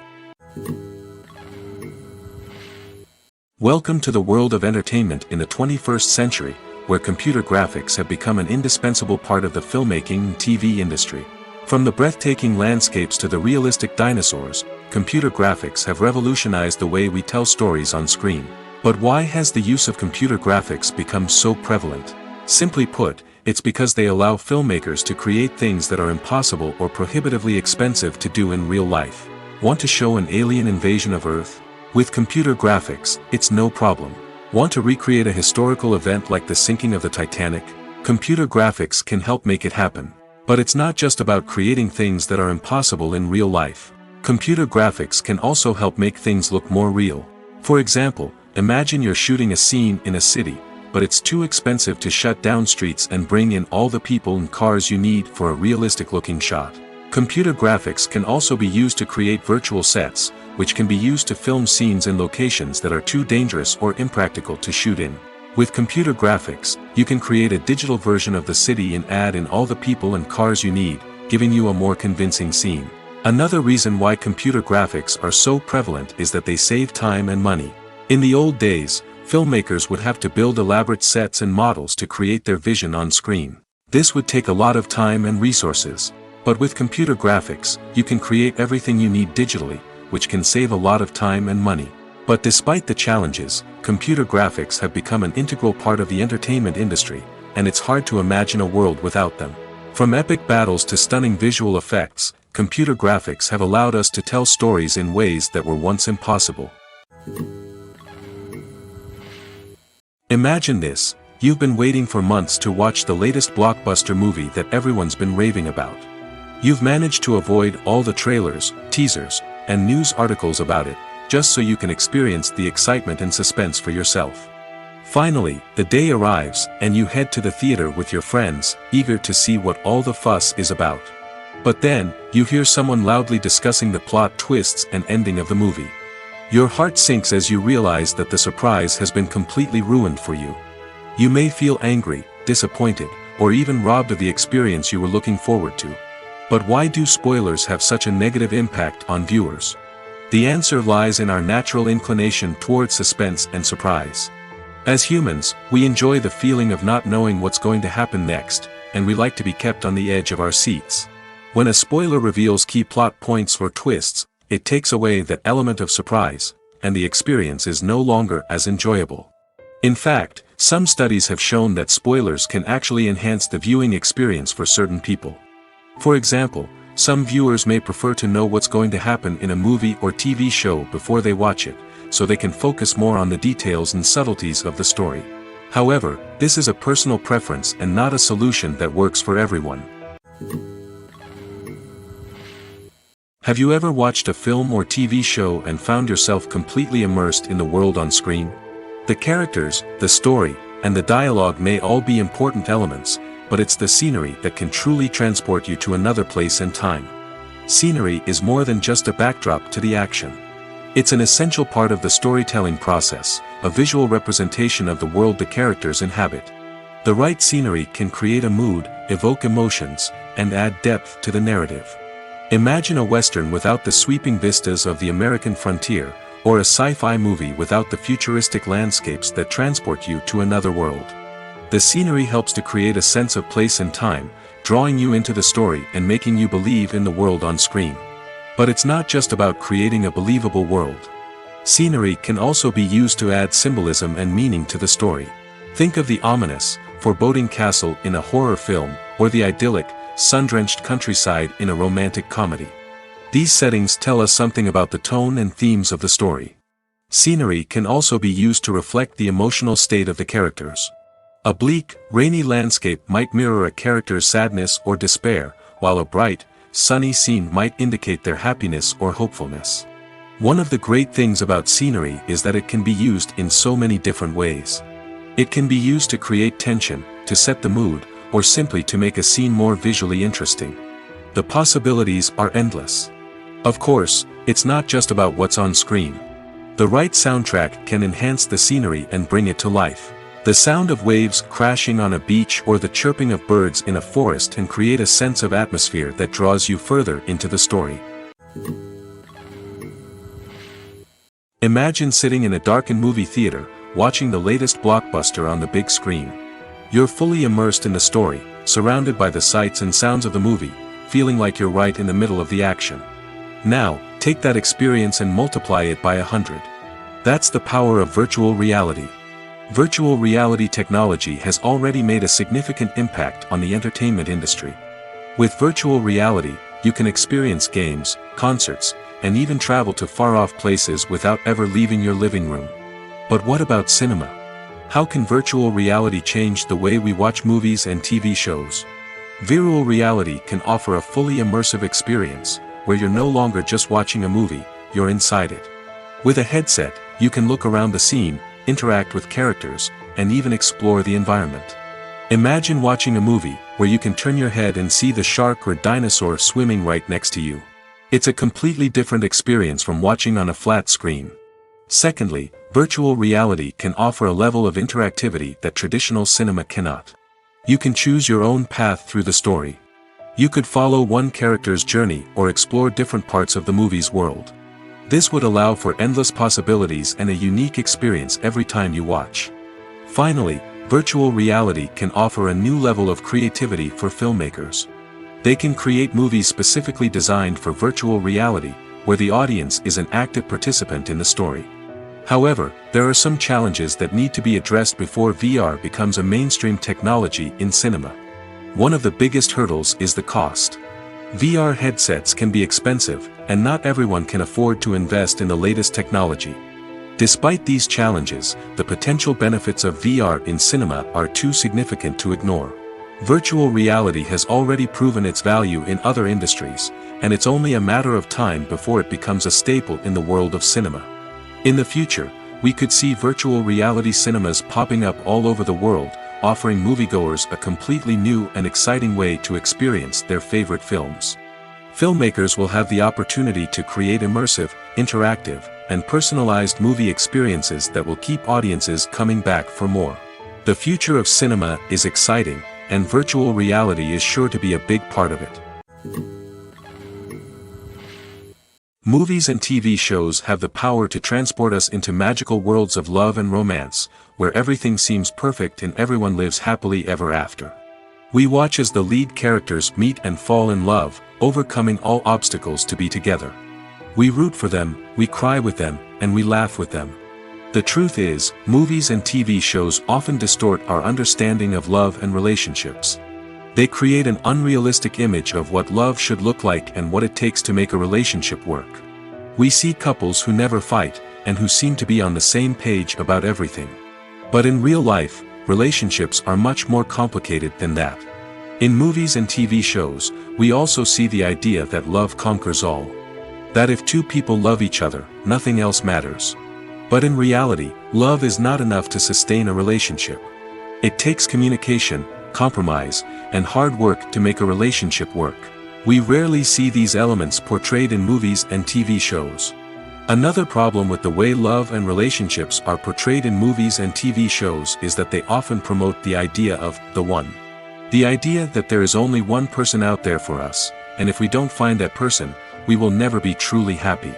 B: Welcome to the world of entertainment in the 21st century, where computer graphics have become an indispensable part of the filmmaking and TV industry. From the breathtaking landscapes to the realistic dinosaurs, computer graphics have revolutionized the way we tell stories on screen. But why has the use of computer graphics become so prevalent? Simply put, it's because they allow filmmakers to create things that are impossible or prohibitively expensive to do in real life. Want to show an alien invasion of Earth? With computer graphics, it's no problem. Want to recreate a historical event like the sinking of the Titanic? Computer graphics can help make it happen. But it's not just about creating things that are impossible in real life. Computer graphics can also help make things look more real. For example, imagine you're shooting a scene in a city, but it's too expensive to shut down streets and bring in all the people and cars you need for a realistic-looking shot. Computer graphics can also be used to create virtual sets, which can be used to film scenes in locations that are too dangerous or impractical to shoot in. With computer graphics, you can create a digital version of the city and add in all the people and cars you need, giving you a more convincing scene. Another reason why computer graphics are so prevalent is that they save time and money. In the old days, filmmakers would have to build elaborate sets and models to create their vision on screen. This would take a lot of time and resources. But with computer graphics, you can create everything you need digitally, which can save a lot of time and money. But despite the challenges, computer graphics have become an integral part of the entertainment industry, and it's hard to imagine a world without them. From epic battles to stunning visual effects, computer graphics have allowed us to tell stories in ways that were once impossible. Imagine this: you've been waiting for months to watch the latest blockbuster movie that everyone's been raving about. You've managed to avoid all the trailers, teasers, and news articles about it, just so you can experience the excitement and suspense for yourself. Finally, the day arrives, and you head to the theater with your friends, eager to see what all the fuss is about. But then, you hear someone loudly discussing the plot twists and ending of the movie. Your heart sinks as you realize that the surprise has been completely ruined for you. You may feel angry, disappointed, or even robbed of the experience you were looking forward to. But why do spoilers have such a negative impact on viewers? The answer lies in our natural inclination towards suspense and surprise. As humans, we enjoy the feeling of not knowing what's going to happen next, and we like to be kept on the edge of our seats. When a spoiler reveals key plot points or twists, it takes away that element of surprise, and the experience is no longer as enjoyable. In fact, some studies have shown that spoilers can actually enhance the viewing experience for certain people. For example, some viewers may prefer to know what's going to happen in a movie or TV show before they watch it, so they can focus more on the details and subtleties of the story. However, this is a personal preference and not a solution that works for everyone. Have you ever watched a film or TV show and found yourself completely immersed in the world on screen? The characters, the story, and the dialogue may all be important elements, but it's the scenery that can truly transport you to another place and time. Scenery is more than just a backdrop to the action. It's an essential part of the storytelling process, a visual representation of the world the characters inhabit. The right scenery can create a mood, evoke emotions, and add depth to the narrative. Imagine a Western without the sweeping vistas of the American frontier, or a sci-fi movie without the futuristic landscapes that transport you to another world. The scenery helps to create a sense of place and time, drawing you into the story and making you believe in the world on screen. But it's not just about creating a believable world. Scenery can also be used to add symbolism and meaning to the story. Think of the ominous, foreboding castle in a horror film, or the idyllic, sun-drenched countryside in a romantic comedy. These settings tell us something about the tone and themes of the story. Scenery can also be used to reflect the emotional state of the characters. A bleak, rainy landscape might mirror a character's sadness or despair, while a bright, sunny scene might indicate their happiness or hopefulness. One of the great things about scenery is that it can be used in so many different ways. It can be used to create tension, to set the mood, or simply to make a scene more visually interesting. The possibilities are endless. Of course, it's not just about what's on screen. The right soundtrack can enhance the scenery and bring it to life. The sound of waves crashing on a beach or the chirping of birds in a forest can create a sense of atmosphere that draws you further into the story. Imagine sitting in a darkened movie theater, watching the latest blockbuster on the big screen. You're fully immersed in the story, surrounded by the sights and sounds of the movie, feeling like you're right in the middle of the action. Now, take that experience and multiply it by 100. That's the power of virtual reality. Virtual reality technology has already made a significant impact on the entertainment industry. With virtual reality, you can experience games, concerts, and even travel to far-off places without ever leaving your living room. But what about cinema? How can virtual reality change the way we watch movies and TV shows? Virtual reality can offer a fully immersive experience, where you're no longer just watching a movie, you're inside it. With a headset, you can look around the scene, interact with characters, and even explore the environment. Imagine watching a movie where you can turn your head and see the shark or dinosaur swimming right next to you. It's a completely different experience from watching on a flat screen. Secondly, virtual reality can offer a level of interactivity that traditional cinema cannot. You can choose your own path through the story. You could follow one character's journey or explore different parts of the movie's world. This would allow for endless possibilities and a unique experience every time you watch. Finally, virtual reality can offer a new level of creativity for filmmakers. They can create movies specifically designed for virtual reality, where the audience is an active participant in the story. However, there are some challenges that need to be addressed before VR becomes a mainstream technology in cinema. One of the biggest hurdles is the cost. VR headsets can be expensive, and not everyone can afford to invest in the latest technology. Despite these challenges, the potential benefits of VR in cinema are too significant to ignore. Virtual reality has already proven its value in other industries, and it's only a matter of time before it becomes a staple in the world of cinema. In the future, We could see virtual reality cinemas popping up all over the world, offering moviegoers a completely new and exciting way to experience their favorite films. Filmmakers will have the opportunity to create immersive, interactive, and personalized movie experiences that will keep audiences coming back for more. The future of cinema is exciting, and virtual reality is sure to be a big part of it. Movies and TV shows have the power to transport us into magical worlds of love and romance, where everything seems perfect and everyone lives happily ever after. We watch as the lead characters meet and fall in love, overcoming all obstacles to be together. We root for them, we cry with them, and we laugh with them. The truth is, movies and TV shows often distort our understanding of love and relationships. They create an unrealistic image of what love should look like and what it takes to make a relationship work. We see couples who never fight, and who seem to be on the same page about everything. But in real life, relationships are much more complicated than that. In movies and TV shows, we also see the idea that love conquers all. That if two people love each other, nothing else matters. But in reality, love is not enough to sustain a relationship. It takes communication, compromise, and hard work to make a relationship work. We rarely see these elements portrayed in movies and TV shows. Another problem with the way love and relationships are portrayed in movies and TV shows is that they often promote the idea of the one. The idea that there is only one person out there for us, and if we don't find that person, we will never be truly happy.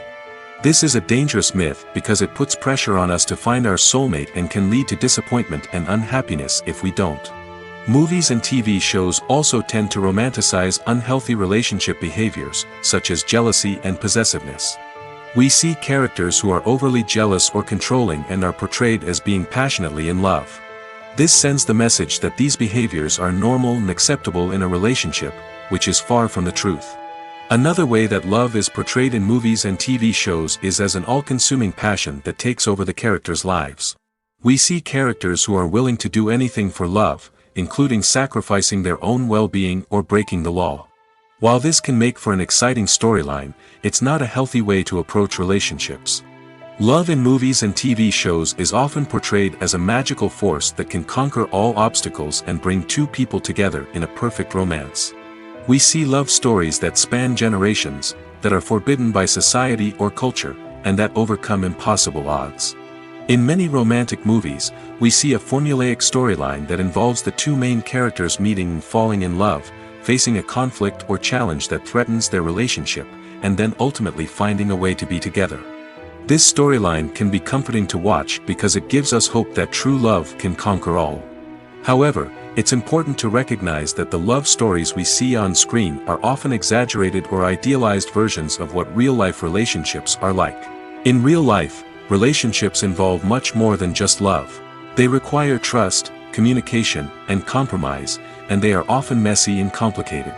B: This is a dangerous myth because it puts pressure on us to find our soulmate and can lead to disappointment and unhappiness if we don't. Movies and TV shows also tend to romanticize unhealthy relationship behaviors, such as jealousy and possessiveness. We see characters who are overly jealous or controlling and are portrayed as being passionately in love. This sends the message that these behaviors are normal and acceptable in a relationship, which is far from the truth. Another way that love is portrayed in movies and TV shows is as an all-consuming passion that takes over the characters' lives. We see characters who are willing to do anything for love, including sacrificing their own well-being or breaking the law. While this can make for an exciting storyline, it's not a healthy way to approach relationships. Love in movies and TV shows is often portrayed as a magical force that can conquer all obstacles and bring two people together in a perfect romance. We see love stories that span generations, that are forbidden by society or culture, and that overcome impossible odds. In many romantic movies, we see a formulaic storyline that involves the two main characters meeting and falling in love, facing a conflict or challenge that threatens their relationship, and then ultimately finding a way to be together. This storyline can be comforting to watch because it gives us hope that true love can conquer all. However, it's important to recognize that the love stories we see on screen are often exaggerated or idealized versions of what real-life relationships are like. In real life, relationships involve much more than just love. They require trust, communication, and compromise, and they are often messy and complicated.